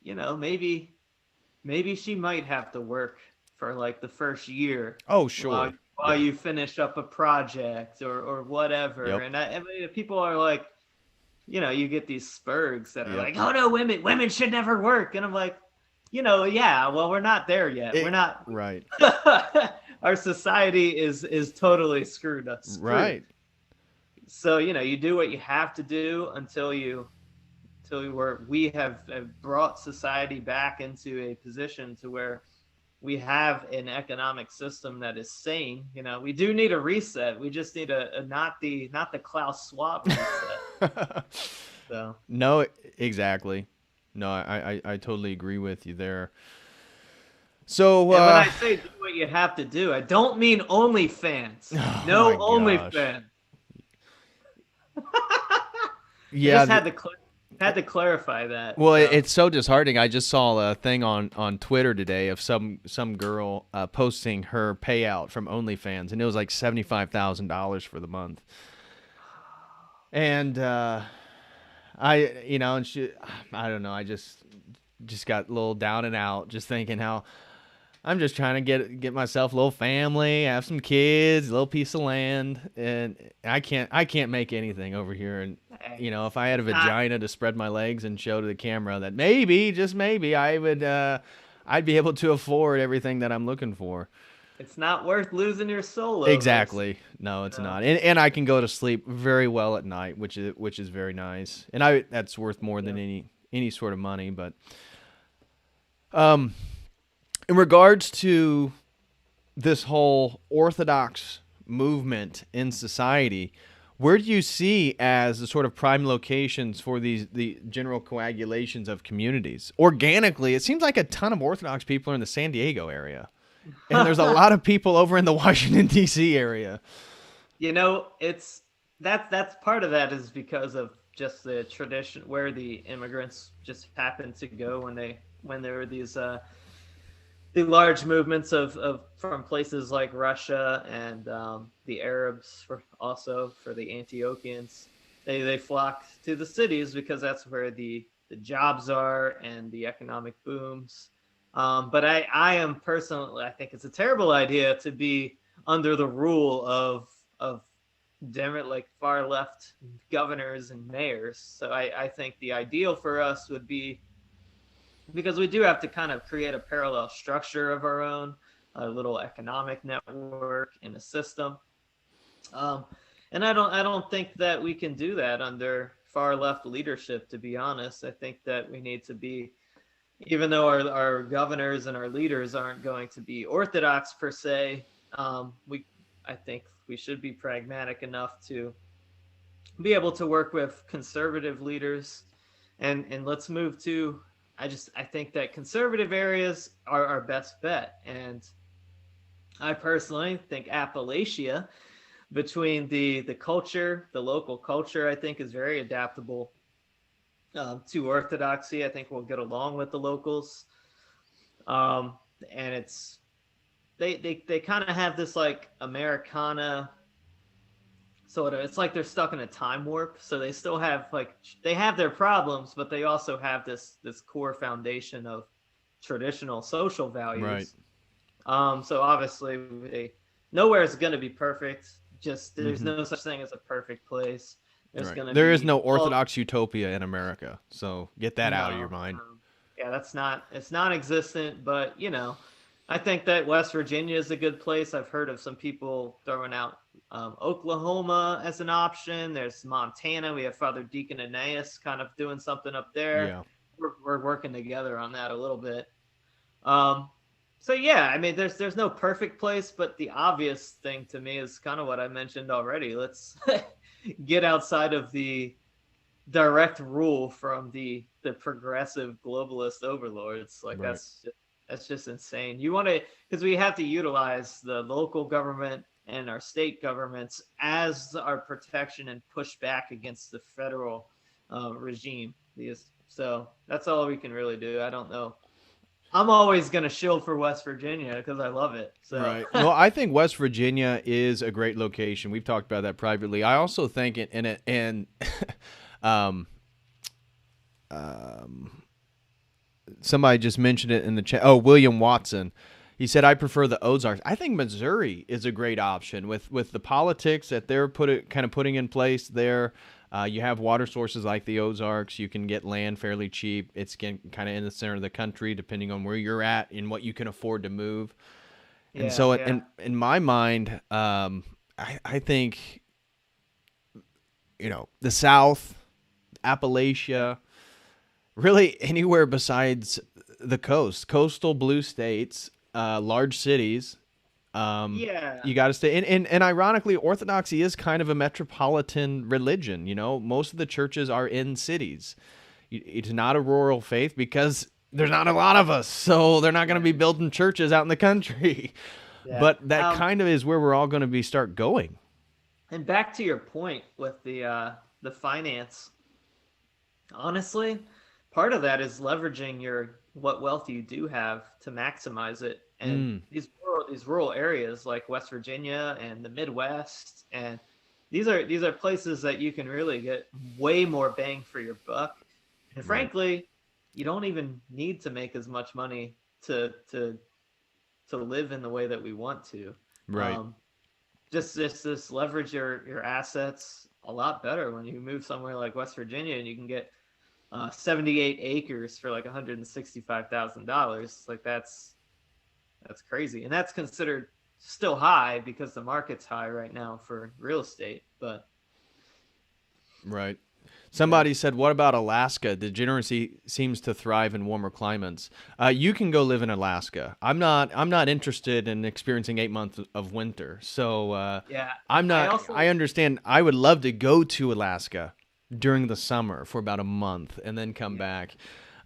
maybe she might have to work for like the first year. Oh, sure. While you finish up a project or whatever. Yep. And I mean, people are like, you get these spurgs that are like, oh no, women should never work. And I'm like, yeah, well, we're not there yet. We're not. Right. Our society is totally screwed up. Right. So, you do what you have to do until we have brought society back into a position to where we have an economic system that is sane. We do need a reset. We just need not the Klaus Schwab reset. So. No, exactly. No, I totally agree with you there. So when I say do what you have to do, I don't mean OnlyFans. No OnlyFans. Yeah, just had to clarify that. Well, it's so disheartening. I just saw a thing on Twitter today of some girl posting her payout from OnlyFans, and it was like $75,000 for the month. And I don't know. I just got a little down and out, just thinking how I'm just trying to get myself a little family, have some kids, a little piece of land, and I can't make anything over here. And if I had a vagina to spread my legs and show to the camera, that maybe, just maybe, I would I'd be able to afford everything that I'm looking for. It's not worth losing your soul over. Exactly. No, it's not. And I can go to sleep very well at night, which is very nice. And that's worth more than any sort of money. But in regards to this whole Orthodox movement in society, where do you see as the sort of prime locations for the general coagulations of communities? Organically, it seems like a ton of Orthodox people are in the San Diego area. And there's a lot of people over in the Washington, D.C. area. That's part of that is because of just the tradition where the immigrants just happened to go when there were these the large movements of from places like Russia and the Arabs also for the Antiochians. They flocked to the cities because that's where the jobs are and the economic booms. But I am personally, I think it's a terrible idea to be under the rule of like far left governors and mayors. So I think the ideal for us would be, because we do have to kind of create a parallel structure of our own, a little economic network in a system. And I don't think that we can do that far left leadership, to be honest. I think that we need to be, even though our governors and our leaders aren't going to be Orthodox per se, I think we should be pragmatic enough to be able to work with conservative leaders, and let's move to. I think that conservative areas are our best bet, and I personally think Appalachia, between the culture, the local culture, I think is very adaptable to Orthodoxy. I think we'll get along with the locals, and it's they kind of have this like Americana sort of. It's like they're stuck in a time warp, so they still have they have their problems, but they also have this core foundation of traditional social values. Right. So obviously, nowhere is going to be perfect. Just there's no such thing as a perfect place. There's Right. going to There be is no Orthodox utopia in America, so get that out of your mind. Yeah, it's non-existent, but I think that West Virginia is a good place. I've heard of some people throwing out Oklahoma as an option. There's Montana. We have Father Deacon Aeneas kind of doing something up there. Yeah. We're working together on that a little bit. So yeah, I mean, there's no perfect place, but the obvious thing to me is kind of what I mentioned already. Let's get outside of the direct rule from the progressive globalist overlords. Like Right. that's just insane. You want to, because we have to utilize the local government and our state governments as our protection and push back against the federal regime. So that's all we can really do. I don't know. I'm always going to shield for West Virginia because I love it. So. Right. Well, I think West Virginia is a great location. We've talked about that privately. I also think somebody just mentioned it in the chat. Oh, William Watson. He said, I prefer the Ozarks. I think Missouri is a great option with the politics that they're putting in place there. You have water sources like the Ozarks. You can get land fairly cheap. It's kind of in the center of the country, depending on where you're at and what you can afford to move. And so in my mind, I think, the South, Appalachia, really anywhere besides the coast, coastal blue states, large cities. You got to stay. And ironically, Orthodoxy is kind of a metropolitan religion. Most of the churches are in cities. It's not a rural faith because there's not a lot of us. So they're not going to be building churches out in the country. Yeah. But that kind of is where we're all going to start going. And back to your point with the finance, honestly, part of that is leveraging what wealth you do have to maximize it. And these rural areas like West Virginia and the Midwest, and these are places that you can really get way more bang for your buck. And frankly, you don't even need to make as much money to live in the way that we want to. Right. Just leverage your assets a lot better when you move somewhere like West Virginia and you can get 78 acres for like $165,000. Like that's crazy. And that's considered still high because the market's high right now for real estate. But right. Somebody said, what about Alaska? Degeneracy seems to thrive in warmer climates. You can go live in Alaska. I'm not interested in experiencing 8 months of winter. So I'm not. I understand. I would love to go to Alaska during the summer for about a month and then come back.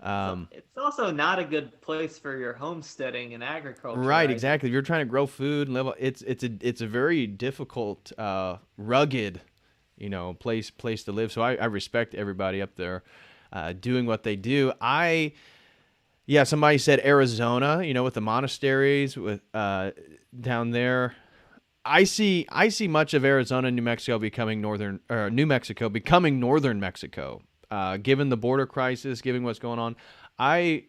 It's also not a good place for your homesteading and agriculture. Right, exactly. If you're trying to grow food and live, it's a very difficult, rugged, place to live. So I respect everybody up there doing what they do. Somebody said Arizona, with the monasteries with down there. I see much of Arizona, New Mexico becoming northern Mexico. Given the border crisis, given what's going on, I'm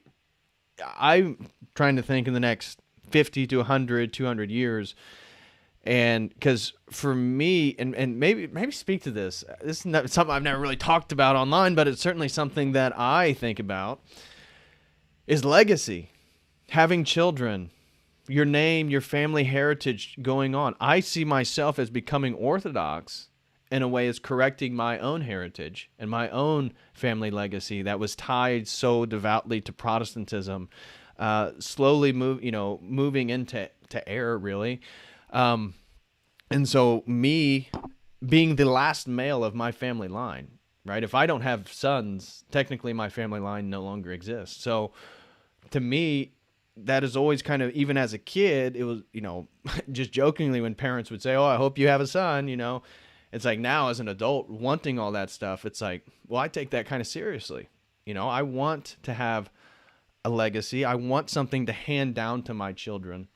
trying to think in the next 50 to 100, 200 years. And because for me, and maybe speak to this is not something I've never really talked about online, but it's certainly something that I think about, is legacy, having children, your name, your family heritage going on. I see myself as becoming Orthodox in a way, is correcting my own heritage and my own family legacy that was tied so devoutly to Protestantism, slowly moving into error, really. And so me being the last male of my family line, right? If I don't have sons, technically my family line no longer exists. So to me, that is always kind of, even as a kid, it was, just jokingly when parents would say, "Oh, I hope you have a son," it's like now as an adult wanting all that stuff, it's like, well, I take that kind of seriously. I want to have a legacy. I want something to hand down to my children.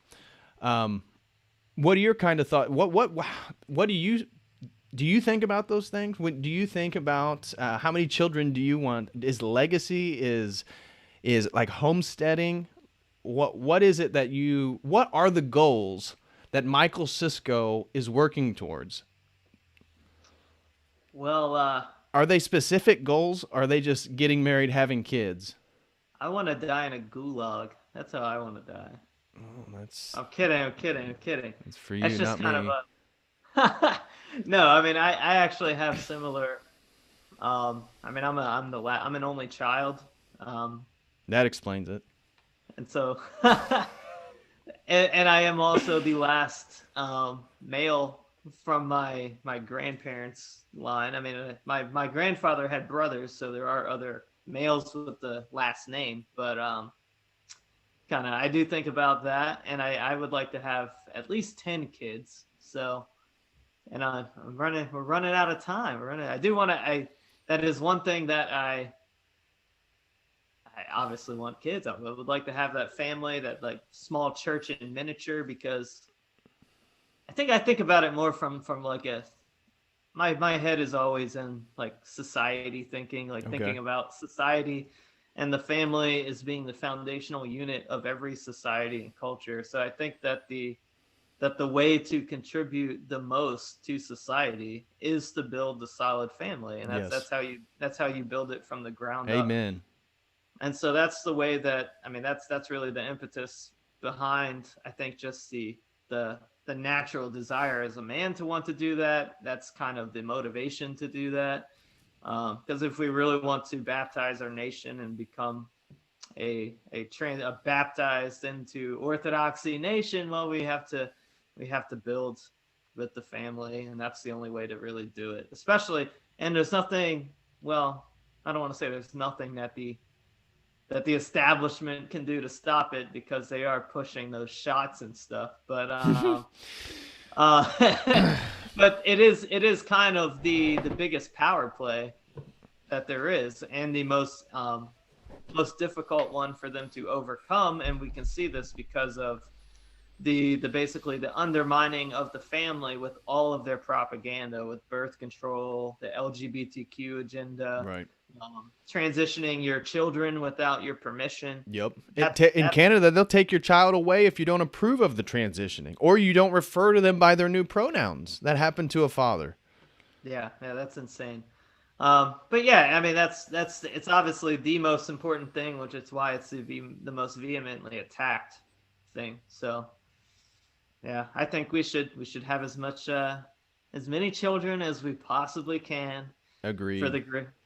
What are your kind of thoughts? What do you think about those things? Do you think about how many children do you want? Is legacy, is like homesteading? What is it that what are the goals that Michael Sisco is working towards? Well, are they specific goals? Or are they just getting married, having kids? I want to die in a gulag. That's how I want to die. Oh, I'm kidding. That's for you, that's just not kind me. Of a. No, I mean, I actually have similar. I mean, I'm an only child. That explains it. And so, and I am also the last male from my grandparents' line. I mean, my grandfather had brothers, so there are other males with the last name, but kind of I do think about that, and I would like to have at least 10 kids. So, and we're running out of time. I do want to. That is one thing that I obviously want kids. I would like to have that family, that like small church in miniature, because I think about it more from like my head is always in like society thinking, like thinking about society and the family as being the foundational unit of every society and culture. So I think that the way to contribute the most to society is to build the solid family, and that's how you build it from the ground up. Amen. And so that's the way that, I mean, that's really the impetus behind, I think, just the natural desire as a man to want to do that. That's kind of the motivation to do that. Because if we really want to baptize our nation and become a baptized into Orthodoxy nation, well, we have to build with the family, and that's the only way to really do it. Especially, and there's nothing, well, I don't want to say there's nothing that the establishment can do to stop it, because they are pushing those shots and stuff. But but it is kind of the biggest power play that there is, and the most difficult one for them to overcome. And we can see this because of the basically the undermining of the family with all of their propaganda, with birth control, the LGBTQ agenda, right? Transitioning your children without your permission. Yep. In Canada, they'll take your child away if you don't approve of the transitioning, or you don't refer to them by their new pronouns. That happened to a father. Yeah, that's insane. But yeah, I mean, that's it's obviously the most important thing, which is why it's the most vehemently attacked thing. So yeah, I think we should have as many children as we possibly can. Agreed.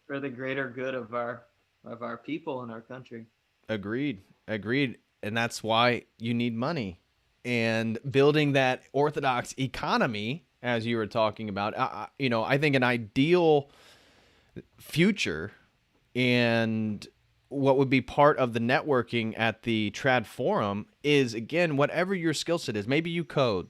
For the greater good of our people and our country. Agreed. And that's why you need money, and building that Orthodox economy, as you were talking about. I think an ideal future, and what would be part of the networking at the Trad Forum is, again, whatever your skill set is. Maybe you code,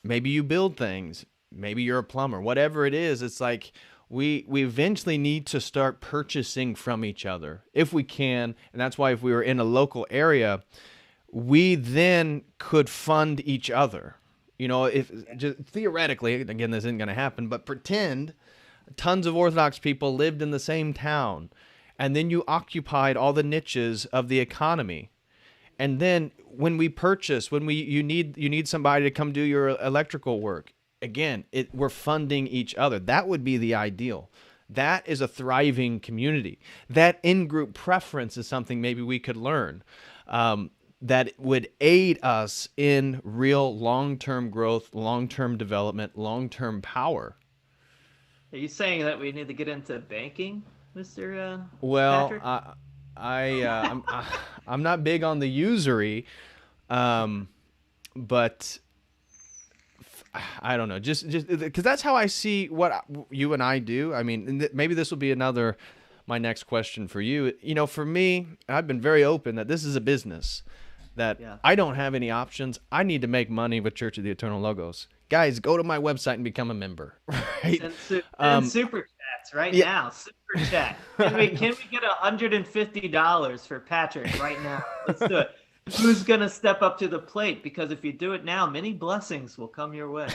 maybe you build things, maybe you're a plumber, whatever it is. It's like, we eventually need to start purchasing from each other if we can. And that's why if we were in a local area, we then could fund each other. If just theoretically, again, this isn't going to happen, but pretend tons of Orthodox people lived in the same town, and then you occupied all the niches of the economy. And then when we purchase, you need somebody to come do your electrical work. Again, we're funding each other. That would be the ideal. That is a thriving community. That in-group preference is something maybe we could learn, that would aid us in real long-term growth, long-term development, long-term power. Are you saying that we need to get into banking, Mister Well, Patrick? I'm not big on the usury, um, but I don't know. Just because that's how I see what you and I do. I mean, maybe this will be another my next question for you. You know, for me, I've been very open that this is a business, that Yeah. I don't have any options. I need to make money with Church of the Eternal Logos. Guys, go to my website and become a member. Right? Send super chats right Yeah. now. Super chat. Can we get $150 for Patrick right now? Let's do it. Who's gonna step up to the plate? Because if you do it now, many blessings will come your way.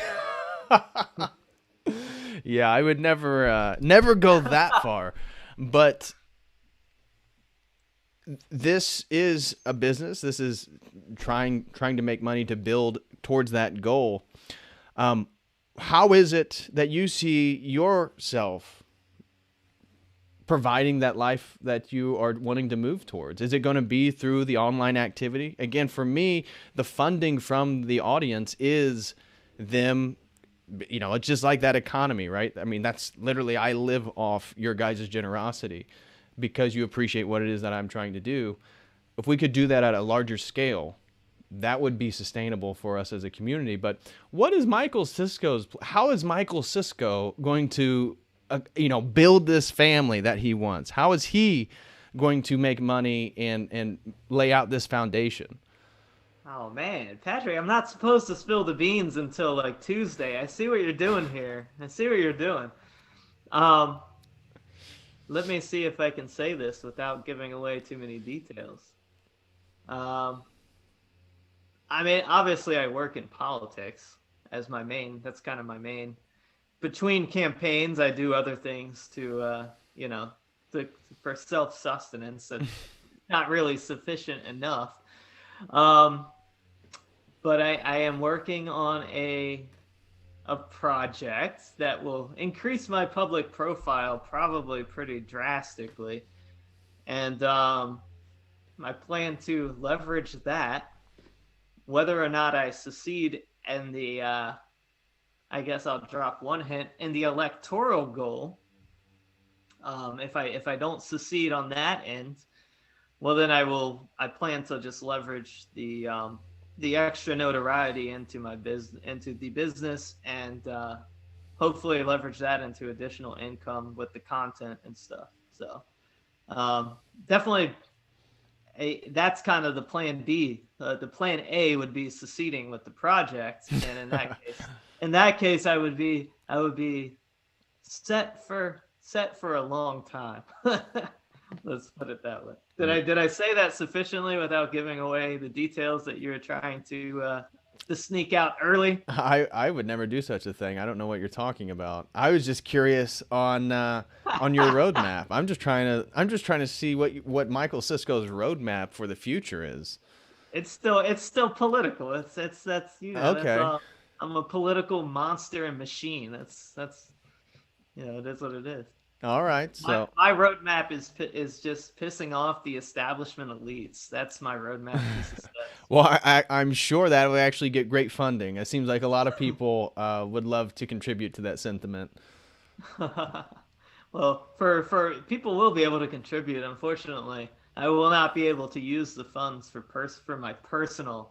Yeah, I would never go that far, but this is a business. This is trying to make money to build towards that goal. How is it that you see yourself providing that life that you are wanting to move towards? Is it going to be through the online activity? Again, for me, the funding from the audience is them. You know, it's just like that economy, right? I mean, that's literally, I live off your guys' generosity because you appreciate what it is that I'm trying to do. If we could do that at a larger scale, that would be sustainable for us as a community. But what is how is Michael Sisco going to, build this family that he wants? How is he going to make money and lay out this foundation? Oh man, Patrick, I'm not supposed to spill the beans until like Tuesday. I see what you're doing here. I see what you're doing. Um, Let me see if I can say this without giving away too many details. Um, I mean, obviously, I work in politics as my main. That's kind of my main. Between campaigns, I do other things to, for self sustenance. And not really sufficient enough. Um, but I am working on a project that will increase my public profile probably pretty drastically, and I plan to leverage that. Whether or not I succeed in the, I guess I'll drop one hint in the electoral goal. If I don't succeed on that end, well then I plan to just leverage the extra notoriety into the business, and hopefully leverage that into additional income with the content and stuff. So definitely that's kind of the plan B. The plan A would be succeeding with the project, and in that case, I would be set for a long time. Let's put it that way. Did I say that sufficiently without giving away the details that you were trying to sneak out early? I would never do such a thing. I don't know what you're talking about. I was just curious on your roadmap. I'm just trying to see what Michael Sisco's roadmap for the future is. It's still political. That's Okay. I'm a political monster and machine. That's it is what it is. All right. So my roadmap is just pissing off the establishment elites. That's my roadmap to success. well, I'm sure that would actually get great funding. It seems like a lot of people would love to contribute to that sentiment. Well, for people will be able to contribute. Unfortunately, I will not be able to use the funds for my personal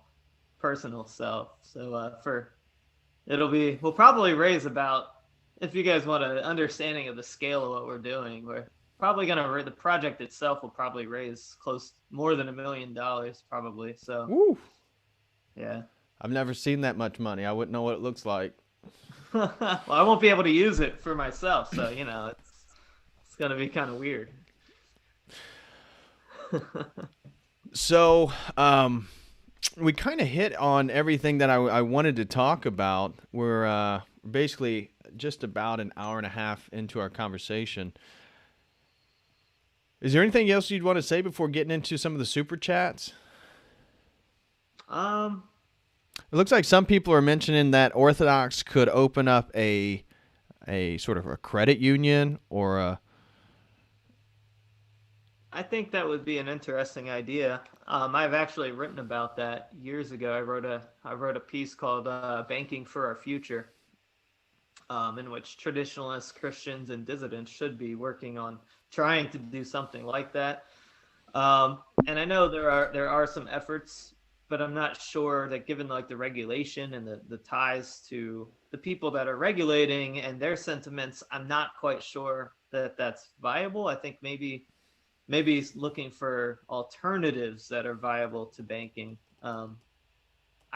self. So we'll probably raise about, if you guys want an understanding of the scale of what we're doing, we're probably the project itself will probably raise more than $1 million probably. So, Woo. Yeah. I've never seen that much money. I wouldn't know what it looks like. Well, I won't be able to use it for myself, so it's gonna be kind of weird. So, we kind of hit on everything that I wanted to talk about. We're basically just about an hour and a half into our conversation. Is there anything else you'd want to say before getting into some of the super chats? It looks like some people are mentioning that Orthodox could open up a sort of a credit union or a. I think that would be an interesting idea. I've actually written about that years ago. I wrote a piece called "Banking for Our Future." in which traditionalists, Christians, and dissidents should be working on trying to do something like that. And I know there are some efforts, but I'm not sure that given like the regulation and the ties to the people that are regulating and their sentiments, I'm not quite sure that that's viable. I think maybe looking for alternatives that are viable to banking. I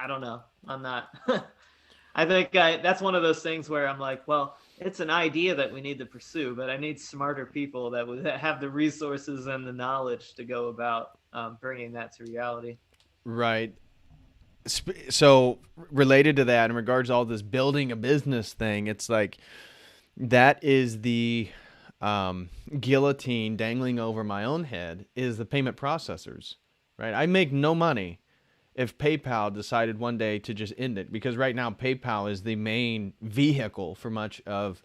don't know. I'm not. I think that's one of those things where I'm like, well, it's an idea that we need to pursue, but I need smarter people that have the resources and the knowledge to go about bringing that to reality. Right. So related to that, in regards to all this building a business thing, it's like that is the guillotine dangling over my own head is the payment processors, right? I make no money if PayPal decided one day to just end it, because right now PayPal is the main vehicle for much of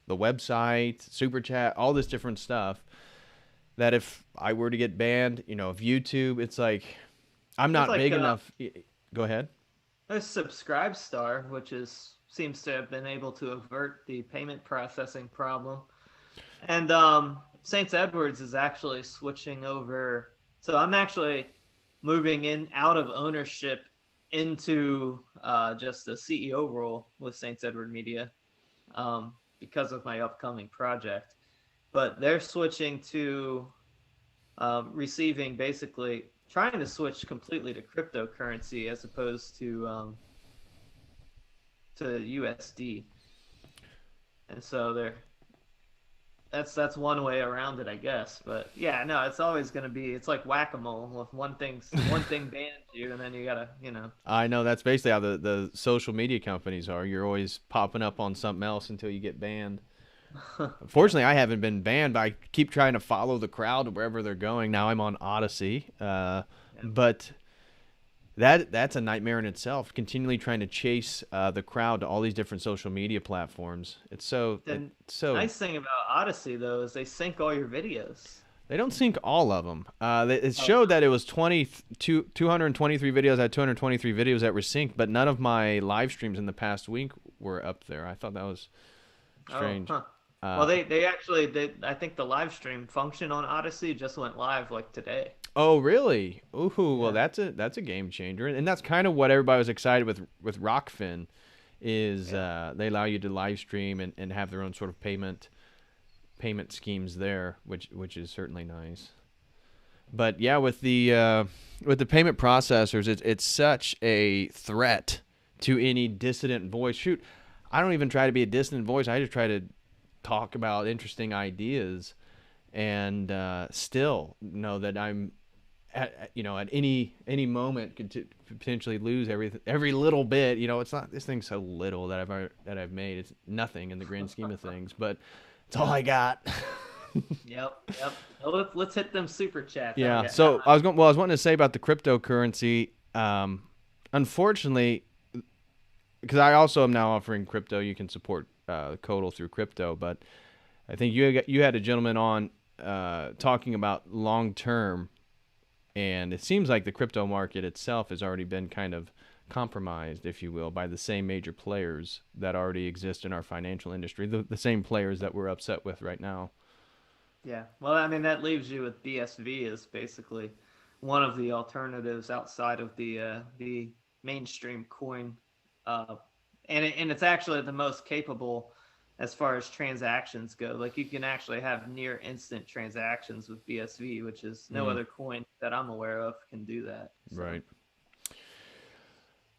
the website, super chat, all this different stuff. That if I were to get banned, if YouTube, it's like I'm not like, big enough. Go ahead. There's Subscribestar, which seems to have been able to avert the payment processing problem. And St. Edward's is actually switching over. So I'm actually moving in out of ownership into just the CEO role with St. Edward Media because of my upcoming project. But they're switching to receiving, basically trying to switch completely to cryptocurrency as opposed to USD. And so that's one way around it, I guess. But yeah, no, it's always going to be, it's like whack-a-mole. If one thing bans you, and then you gotta, I know that's basically how the social media companies are. You're always popping up on something else until you get banned. Fortunately, I haven't been banned, but I keep trying to follow the crowd wherever they're going. Now I'm on Odyssey, but that's a nightmare in itself. Continually trying to chase the crowd to all these different social media platforms. The nice thing about Odyssey though is they sync all your videos. They don't sync all of them. It showed that it was 223 videos. I had 223 videos that were synced, but none of my live streams in the past week were up there. I thought that was strange. Oh, huh. Well, they actually I think the live stream function on Odyssey just went live like today. Oh, really? Ooh, well, Yeah. that's a game changer, and that's kind of what everybody was excited with Rockfin, is they allow you to live stream and have their own sort of payment schemes there, which is certainly nice. But yeah, with the payment processors, it's such a threat to any dissident voice. Shoot, I don't even try to be a dissident voice. I just try to talk about interesting ideas, and still know that I'm at any moment could potentially lose every little bit. It's not, this thing's so little that I've made. It's nothing in the grand scheme of things, but it's all I got. Yep. Well, let's hit them super chats. Yeah. So I was wanting to say about the cryptocurrency. Unfortunately, because I also am now offering crypto, you can support COTEL through crypto. But I think you had a gentleman on talking about long term, and it seems like the crypto market itself has already been kind of compromised, if you will, by the same major players that already exist in our financial industry, the same players that we're upset with right now. Yeah. Well, I mean, that leaves you with BSV as basically one of the alternatives outside of the mainstream coin, and it's actually the most capable as far as transactions go. Like, you can actually have near instant transactions with BSV, which is no other coin that I'm aware of can do that. So. Right.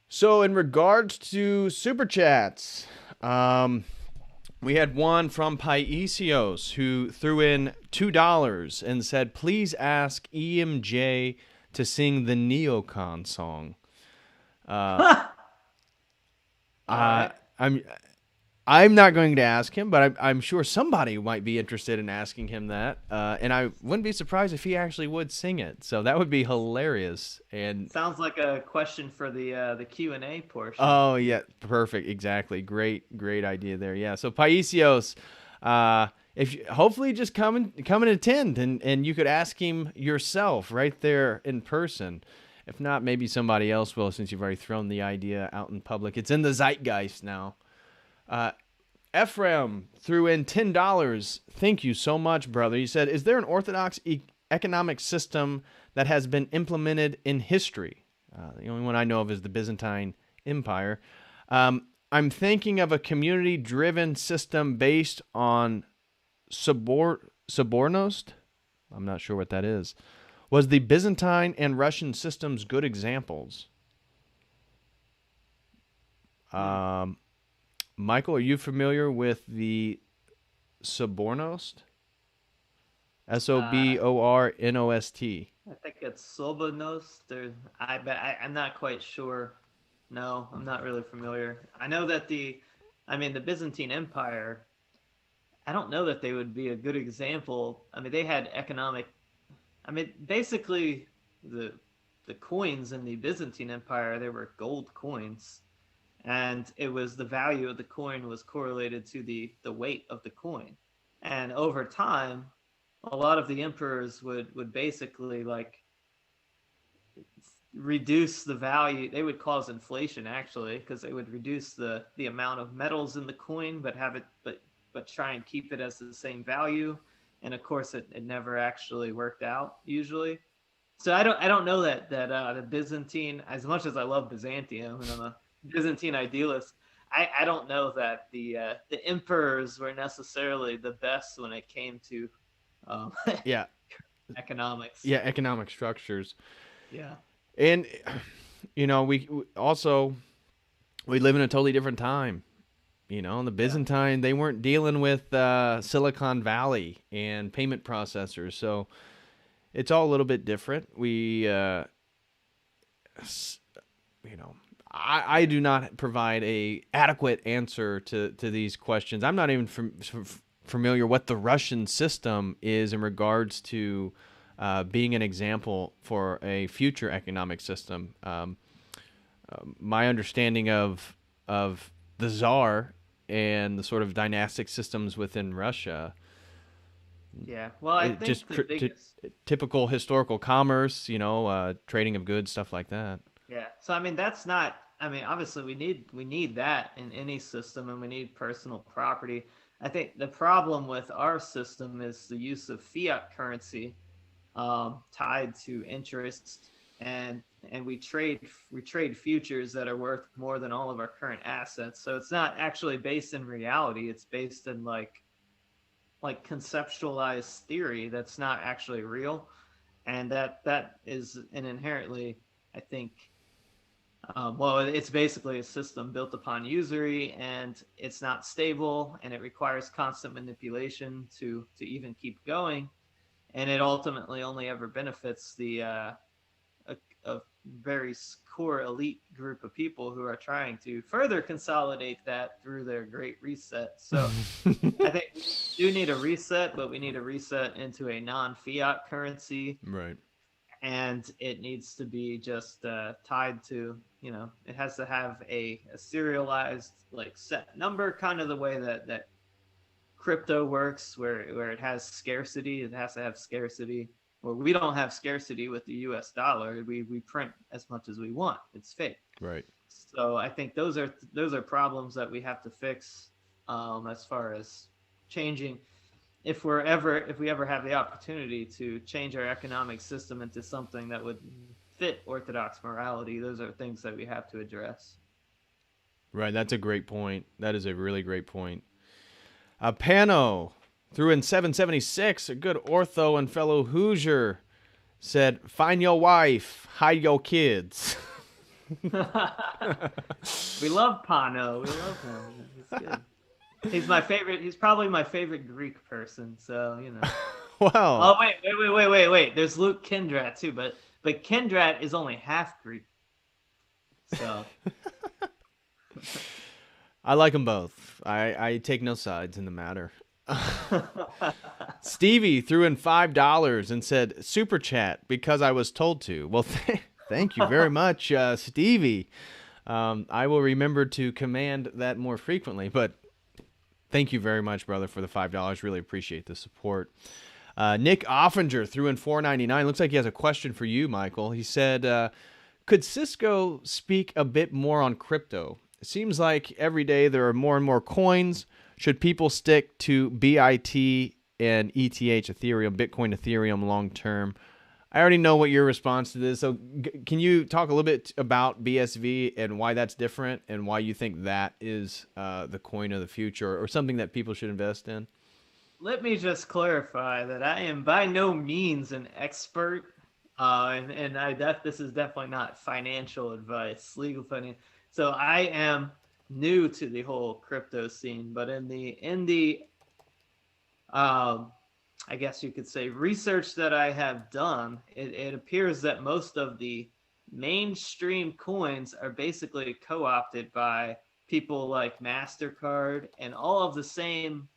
So in regards to super chats, we had one from Paisios who threw in $2 and said, "Please ask EMJ to sing the Neocon song." I'm not going to ask him, but I'm sure somebody might be interested in asking him that, and I wouldn't be surprised if he actually would sing it. So that would be hilarious. And sounds like a question for the Q&A portion. Oh yeah, perfect, exactly. Great idea there. Yeah. So Paisios, if you, hopefully just come and attend, and you could ask him yourself right there in person. If not, maybe somebody else will, since you've already thrown the idea out in public. It's in the zeitgeist now. Ephraim threw in $10. Thank you so much, brother. He said, is there an Orthodox economic system that has been implemented in history? The only one I know of is the Byzantine Empire. I'm thinking of a community-driven system based on Sobornost. I'm not sure what that is. Was the Byzantine and Russian systems good examples? Michael, are you familiar with the Sobornost? Sobornost. I think it's Sobornost, or I'm not quite sure. No, I'm not really familiar. I know that the Byzantine Empire, I don't know that they would be a good example. I mean, they had basically the coins in the Byzantine Empire, they were gold coins. And it was the value of the coin was correlated to the weight of the coin. And over time, a lot of the emperors would basically like reduce the value. They would cause inflation, actually, because they would reduce the amount of metals in the coin, but try and keep it as the same value. And of course, it never actually worked out usually. So I don't know that the Byzantine, as much as I love Byzantium and I'm a Byzantine idealist, I don't know that the emperors were necessarily the best when it came to economics. Yeah, economic structures. Yeah. And we also live in a totally different time. The Byzantine, they weren't dealing with Silicon Valley and payment processors, so it's all a little bit different. I do not provide a adequate answer to these questions. I'm not even familiar what the Russian system is in regards to being an example for a future economic system. My understanding of the Tsar and the sort of dynastic systems within Russia. Yeah, well, I think just the biggest... typical historical commerce, trading of goods, stuff like that. Yeah, so that's not. Obviously, we need that in any system, and we need personal property. I think the problem with our system is the use of fiat currency tied to interest, and we trade futures that are worth more than all of our current assets. So it's not actually based in reality. It's based in like conceptualized theory that's not actually real, and that is an inherently, I think, it's basically a system built upon usury, and it's not stable, and it requires constant manipulation to even keep going, and it ultimately only ever benefits a very core elite group of people who are trying to further consolidate that through their Great Reset. So I think we do need a reset, but we need a reset into a non-fiat currency. Right. And it needs to be just tied to, it has to have a serialized, set number, kind of the way that crypto works, where it has scarcity. It has to have scarcity. Well, we don't have scarcity with the U.S. dollar. We print as much as we want. It's fake. Right. So I think those are problems that we have to fix as far as changing. If we ever have the opportunity to change our economic system into something that would fit Orthodox morality, those are things that we have to address. Right. That's a great point. That is a really great point. Pano threw in 776, a good ortho and fellow Hoosier, said, find your wife, hide your kids. We love Pano. We love him. He's good. He's my favorite. He's probably my favorite Greek person. So, Wow. Oh, wait. There's Luke Kendrat too, but Kendrat is only half Greek. So. I like them both. I take no sides in the matter. Stevie threw in $5 and said, super chat because I was told to. Well, thank you very much, Stevie. I will remember to command that more frequently, but thank you very much, brother, for the $5. Really appreciate the support. Nick Offinger threw in $4.99. Looks like he has a question for you, Michael. He said, could Cisco speak a bit more on crypto? It seems like every day there are more and more coins. Should people stick to BIT and ETH, Ethereum, Bitcoin, Ethereum long term? I already know what your response to this. So can you talk a little bit about BSV and why that's different and why you think that is the coin of the future or something that people should invest in? Let me just clarify that I am by no means an expert, this is definitely not financial advice, legal finance. So I am new to the whole crypto scene, but in the I guess you could say research that I have done, it appears that most of the mainstream coins are basically co-opted by people like MasterCard and all of the same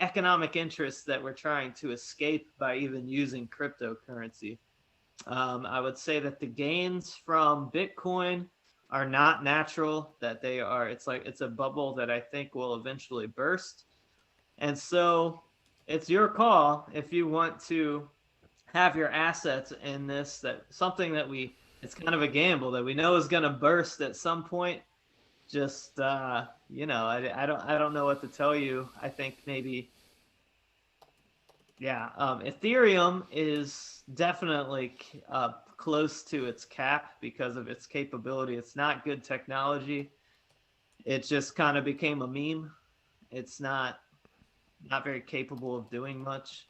economic interests that we're trying to escape by even using cryptocurrency. I would say that the gains from Bitcoin are not natural, that they are, it's a bubble that I think will eventually burst. And so it's your call if you want to have your assets in this, that something that it's kind of a gamble that we know is going to burst at some point. Just, I don't know what to tell you. I think maybe, Ethereum is definitely close to its cap because of its capability. It's not good technology. It just kind of became a meme. It's not very capable of doing much.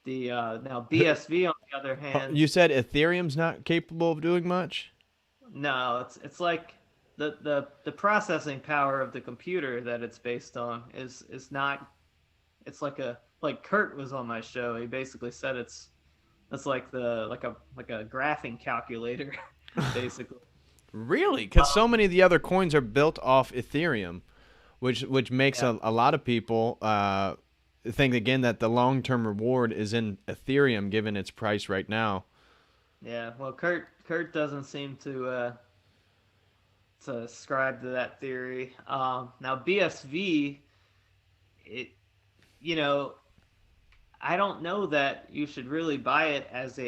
Now BSV on the other hand, You said Ethereum's not capable of doing much? no, it's like the processing power of the computer that it's based on is not. It's like Kurt was on my show. He basically said it's like a graphing calculator, basically. Really? Because so many of the other coins are built off Ethereum, which makes a lot of people think again that the long-term reward is in Ethereum given its price right now. Yeah, well, Kurt doesn't seem to ascribe to that theory. Now BSV, I don't know that you should really buy it as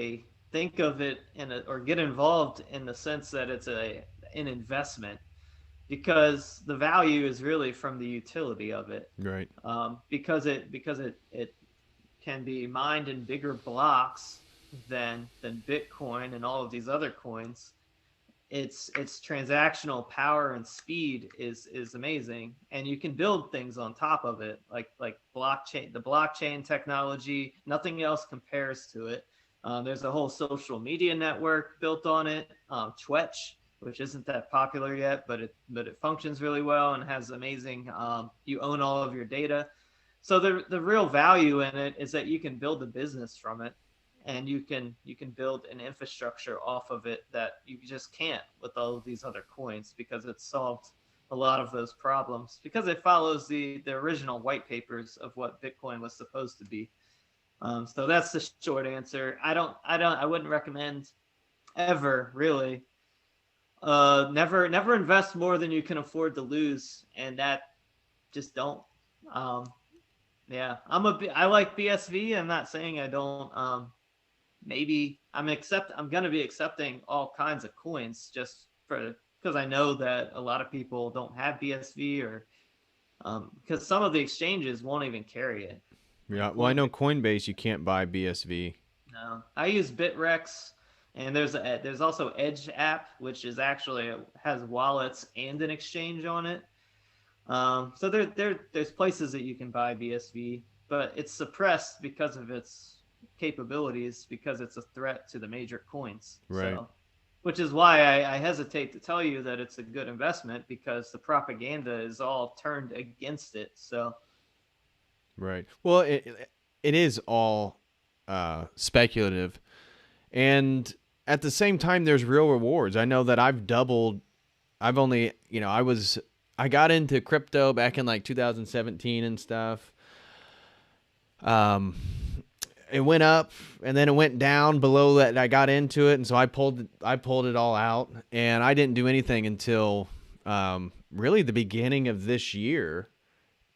think of it or get involved in the sense that it's an investment, because the value is really from the utility of it. Right. Because it can be mined in bigger blocks than Bitcoin and all of these other coins. Its transactional power and speed is amazing, and you can build things on top of it, like blockchain. The blockchain technology, nothing else compares to it. There's a whole social media network built on it, Twitch, which isn't that popular yet, but it functions really well and has amazing. You own all of your data, so the real value in it is that you can build a business from it. And you can build an infrastructure off of it that you just can't with all of these other coins, because it solved a lot of those problems, because it follows the original white papers of what Bitcoin was supposed to be. So that's the short answer. I wouldn't recommend ever, really. Never invest more than you can afford to lose, and that just don't. I like BSV. I'm not saying I don't. Maybe I'm going to be accepting all kinds of coins just because I know that a lot of people don't have BSV, or because some of the exchanges won't even carry it. Yeah, well, I know Coinbase you can't buy BSV. No, I use Bitrex, and there's also Edge app, which is actually has wallets and an exchange on it. So there's places that you can buy BSV, but it's suppressed because of its capabilities, because it's a threat to the major coins. Right. So, which is why I hesitate to tell you that it's a good investment, because the propaganda is all turned against it. So. Right. Well, it is all speculative, and at the same time, there's real rewards. I know that I've doubled. I've only, I got into crypto back in like 2017 and stuff. It went up and then it went down below that. I got into it, and so I pulled it all out, and I didn't do anything until really the beginning of this year,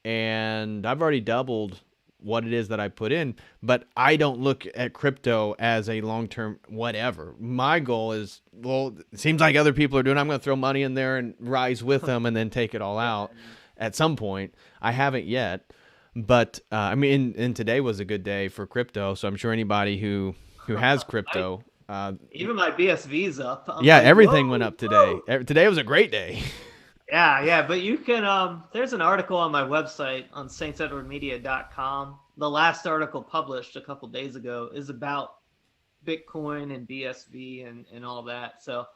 and I've already doubled what it is that I put in. But I don't look at crypto as a long-term whatever. My goal is, well, it seems like other people are doing, I'm going to throw money in there and rise with them and then take it all out. at some point. I haven't yet, but I mean, and today was a good day for crypto. So I'm sure anybody who has crypto, Even my BSV's up. I'm yeah, like, everything whoa, went up today. whoa. Today was a great day. Yeah, but you can there's an article on my website on saintsedwardmedia.com. The last article published a couple days ago is about Bitcoin and BSV and all that. So,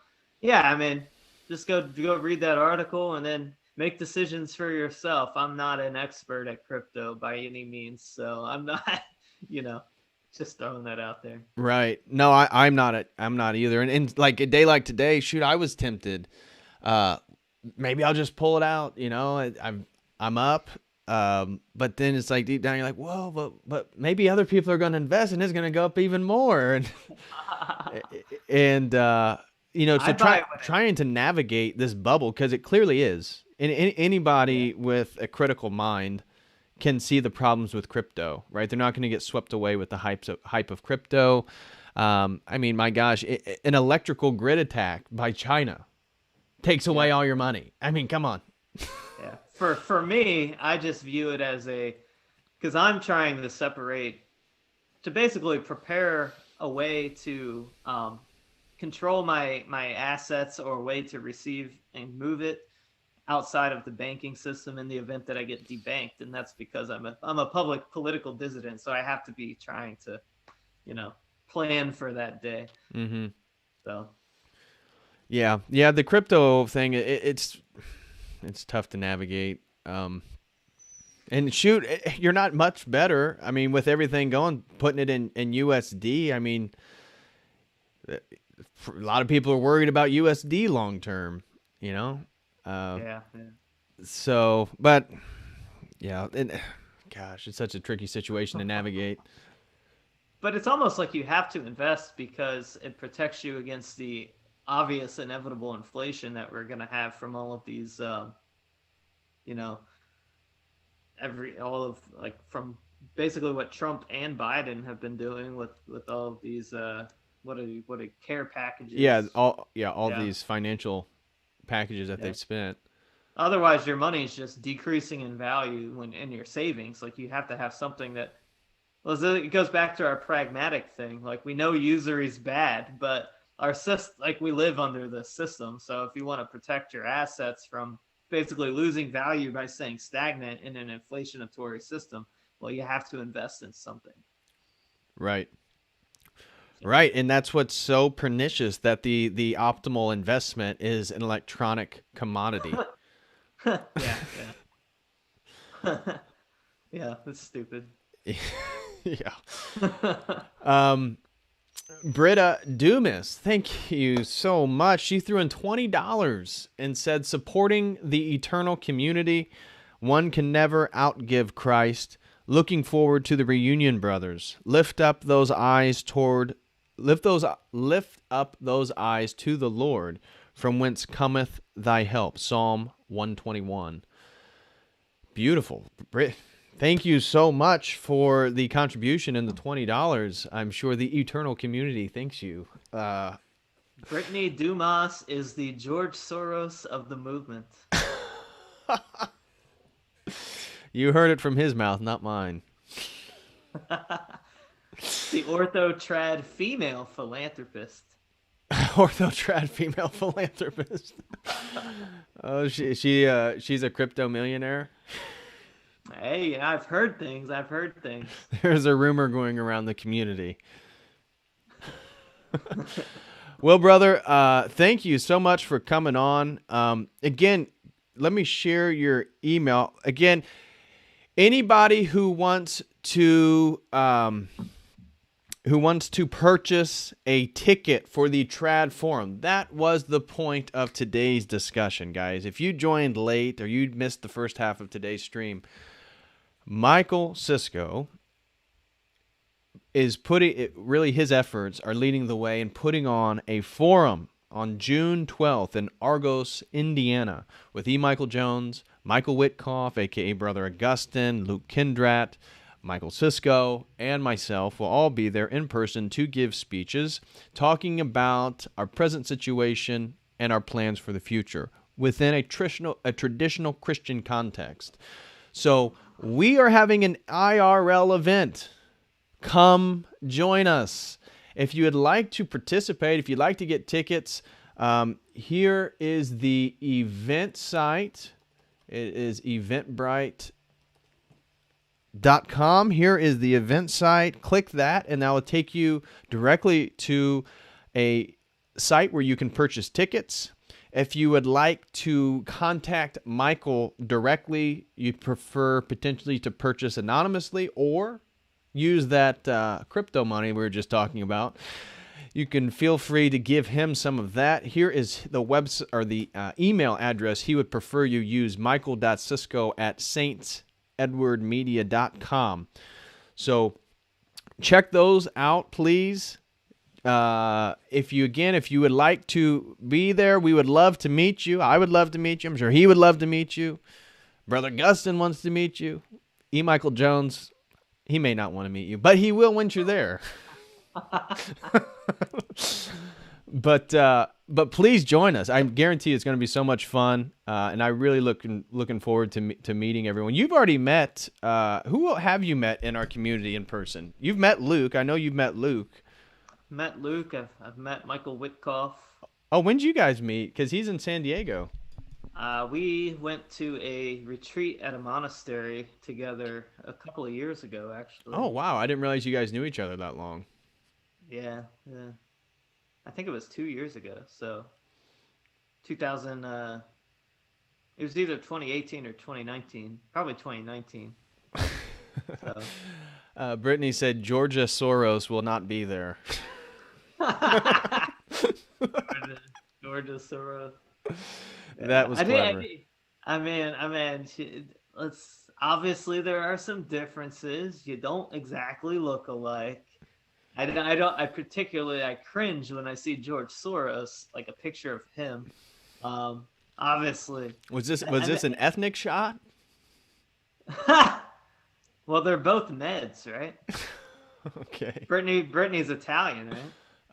yeah, I mean, just go read that article and then make decisions for yourself. I'm not an expert at crypto by any means, so I'm not, you know, just throwing that out there. Right. No, I'm not. I'm not either. And like a day like today, shoot, I was tempted. Maybe I'll just pull it out. You know, I'm up. But then it's like deep down, you're like, whoa, but maybe other people are going to invest and it's going to go up even more. And you know, so trying to navigate this bubble, because it clearly is. And anybody with a critical mind can see the problems with crypto, right? They're not going to get swept away with the hype of crypto. I mean, my gosh, an electrical grid attack by China takes away all your money. I mean, come on. Yeah. For me, I just view it as because I'm trying to separate, to basically prepare a way to control my assets, or a way to receive and move it outside of the banking system in the event that I get debanked. And that's because I'm a public political dissident, so I have to be trying to, you know, plan for that day. Mm-hmm. So. Yeah, the crypto thing, it's tough to navigate. And shoot, you're not much better. I mean, with everything going, putting it in USD, I mean, a lot of people are worried about USD long term, you know? Yeah. So, but, yeah, gosh, it's such a tricky situation to navigate. But it's almost like you have to invest because it protects you against the obvious inevitable inflation that we're going to have from all of these, you know, from basically what Trump and Biden have been doing with all of these, what are care packages? Yeah, all these financial packages that they've spent. Otherwise, your money is just decreasing in value in your savings. Like, you have to have something that, well, it goes back to our pragmatic thing. Like, we know usury is bad, but our system, like, we live under the system. So if you want to protect your assets from basically losing value by staying stagnant in an inflationary system, well, you have to invest in something. Right. Right, and that's what's so pernicious, that the optimal investment is an electronic commodity. Yeah. Yeah, that's stupid. Yeah. Britta Dumas, thank you so much. She threw in $20 and said, supporting the eternal community. One can never outgive Christ. Looking forward to the reunion, brothers. Lift up those eyes to the Lord, from whence cometh thy help. Psalm 121. Beautiful. Thank you so much for the contribution and the $20. I'm sure the eternal community thanks you. Brittany Dumas is the George Soros of the movement. You heard it from his mouth, not mine. The orthotrad female philanthropist. Orthotrad female philanthropist. Oh, she's a crypto millionaire. Hey, I've heard things. There's a rumor going around the community. Well, brother, thank you so much for coming on. Again, let me share your email. Again, anybody who wants to purchase a ticket for the Trad Forum, that was the point of today's discussion, guys. If you joined late or you missed the first half of today's stream, Michael Sisco is his efforts are leading the way in putting on a forum on June 12th in Argos, Indiana, with E. Michael Jones, Michael Witcoff, a.k.a. Brother Augustine, Luke Kendrat, Michael Sisco, and myself will all be there in person to give speeches talking about our present situation and our plans for the future. within a traditional Christian context. So we are having an IRL event. Come join us. If you would like to participate, if you'd like to get tickets, here is the event site. It is eventbrite.com. Here is the event site. Click that, and that will take you directly to a site where you can purchase tickets. If you would like to contact Michael directly, you'd prefer potentially to purchase anonymously or use that crypto money we were just talking about, you can feel free to give him some of that. Here is the website or the email address he would prefer you use: michael.sisco@saintsedwardmedia.com. So check those out, please. If you would like to be there, we would love to meet you. I would love to meet you. I'm sure he would love to meet you. Brother Gustin wants to meet you. E. Michael Jones, he may not want to meet you, but he will once you're there. But please join us. I guarantee it's going to be so much fun, and I really looking forward to meeting everyone. You've already met. Who have you met in our community in person? You've met Luke. I know you've met Luke. Met Luke. I've met Michael Witcoff. Oh, when did you guys meet? Because he's in San Diego. We went to a retreat at a monastery together a couple of years ago, actually. Oh, wow. I didn't realize you guys knew each other that long. Yeah. I think it was 2 years ago. So 2000, it was either 2018 or 2019. Probably 2019. So. Brittany said Georgia Soros will not be there. Georgia Soros. That was clever. I mean, let's obviously there are some differences. You don't exactly look alike. I particularly cringe when I see George Soros, like a picture of him. Obviously. Was this an ethnic shot? Well, they're both Meds, right? Okay. Brittany's Italian, right?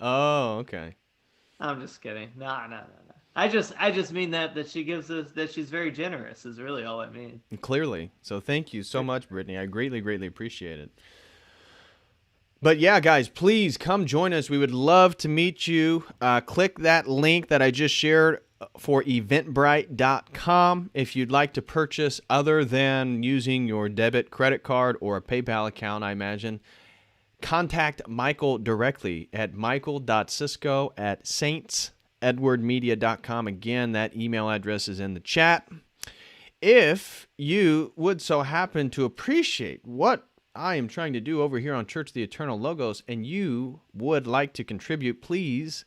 Oh, okay. I'm just kidding. No. I just mean that she gives us that she's very generous is really all I mean. Clearly. So thank you so much, Brittany. I greatly appreciate it. But yeah, guys, please come join us. We would love to meet you. Click that link that I just shared for eventbrite.com if you'd like to purchase other than using your debit, credit card, or a PayPal account, I imagine. Contact Michael directly at michael.sisco@saintsedwardmedia.com. Again, that email address is in the chat. If you would so happen to appreciate what I am trying to do over here on Church of the Eternal Logos, and you would like to contribute, please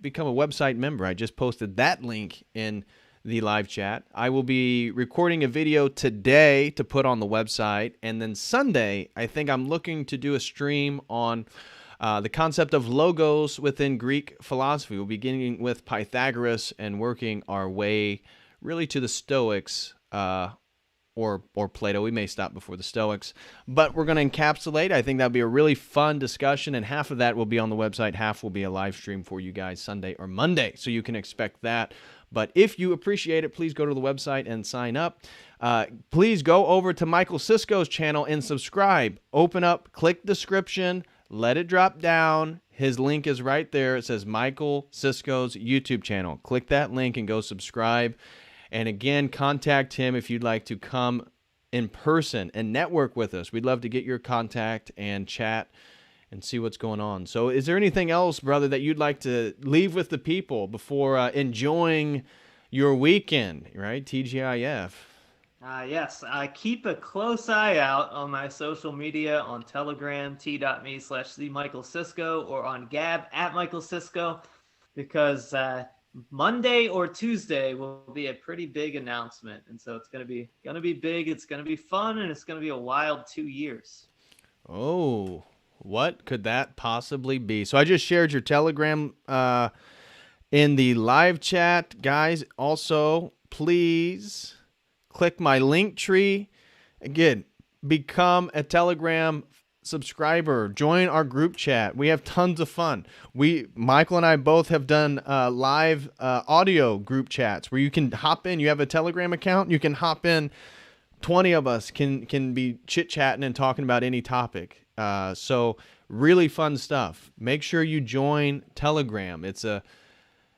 become a website member. I just posted that link in the live chat. I will be recording a video today to put on the website, and then Sunday, I think I'm looking to do a stream on the concept of logos within Greek philosophy. We'll be beginning with Pythagoras and working our way really to the Stoics, or Plato. We may stop before the Stoics, but we're going to encapsulate. I think that'll be a really fun discussion, and half of that will be on the website, half will be a live stream for you guys Sunday or Monday, so you can expect that. But if you appreciate it, please go to the website and sign up. Please go over to Michael Sisco's channel and subscribe. Open up, click description, let it drop down. His link is right there. It says Michael Sisco's YouTube channel. Click that link and go subscribe. And again, contact him if you'd like to come in person and network with us. We'd love to get your contact and chat and see what's going on. So is there anything else, brother, that you'd like to leave with the people before enjoying your weekend, right? TGIF. Yes, keep a close eye out on my social media on Telegram, t.me/themichaelsisco, or on Gab @michaelsisco, because Monday or Tuesday will be a pretty big announcement, and so it's gonna be big. It's gonna be fun, and it's gonna be a wild 2 years. Oh, what could that possibly be? So I just shared your Telegram in the live chat, guys. Also, please click my link tree. Again, become a Telegram subscriber. Join our group chat. We have tons of fun. Michael and I both have done live audio group chats where you can hop in. You have a Telegram account. You can hop in. 20 of us can be chit-chatting and talking about any topic. So really fun stuff. Make sure you join Telegram. It's a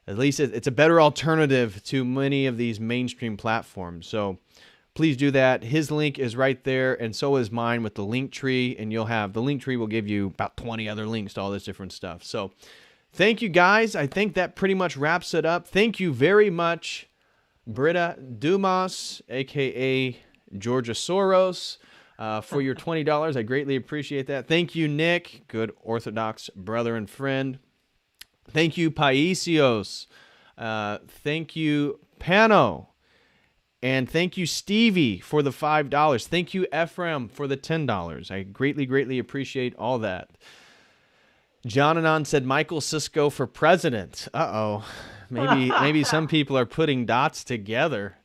better alternative to many of these mainstream platforms. So please do that. His link is right there, and so is mine with the link tree. And the link tree will give you about 20 other links to all this different stuff. So thank you, guys. I think that pretty much wraps it up. Thank you very much, Britta Dumas, a.k.a. Georgia Soros, for your $20. I greatly appreciate that. Thank you, Nick, good Orthodox brother and friend. Thank you, Paisios. Thank you, Pano. And thank you, Stevie, for the $5. Thank you, Ephraim, for the $10. I greatly, greatly appreciate all that. John Anon said Michael Sisco for president. Uh-oh. Maybe some people are putting dots together.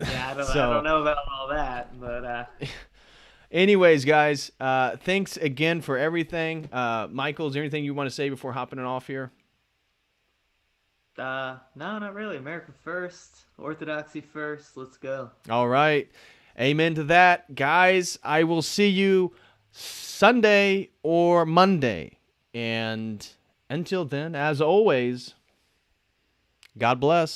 Yeah, I don't know about all that, but anyways, guys, thanks again for everything. Michael, is there anything you want to say before hopping it off here? No, not really. America first, Orthodoxy first. Let's go. All right. Amen to that. Guys, I will see you Sunday or Monday. And until then, as always, God bless.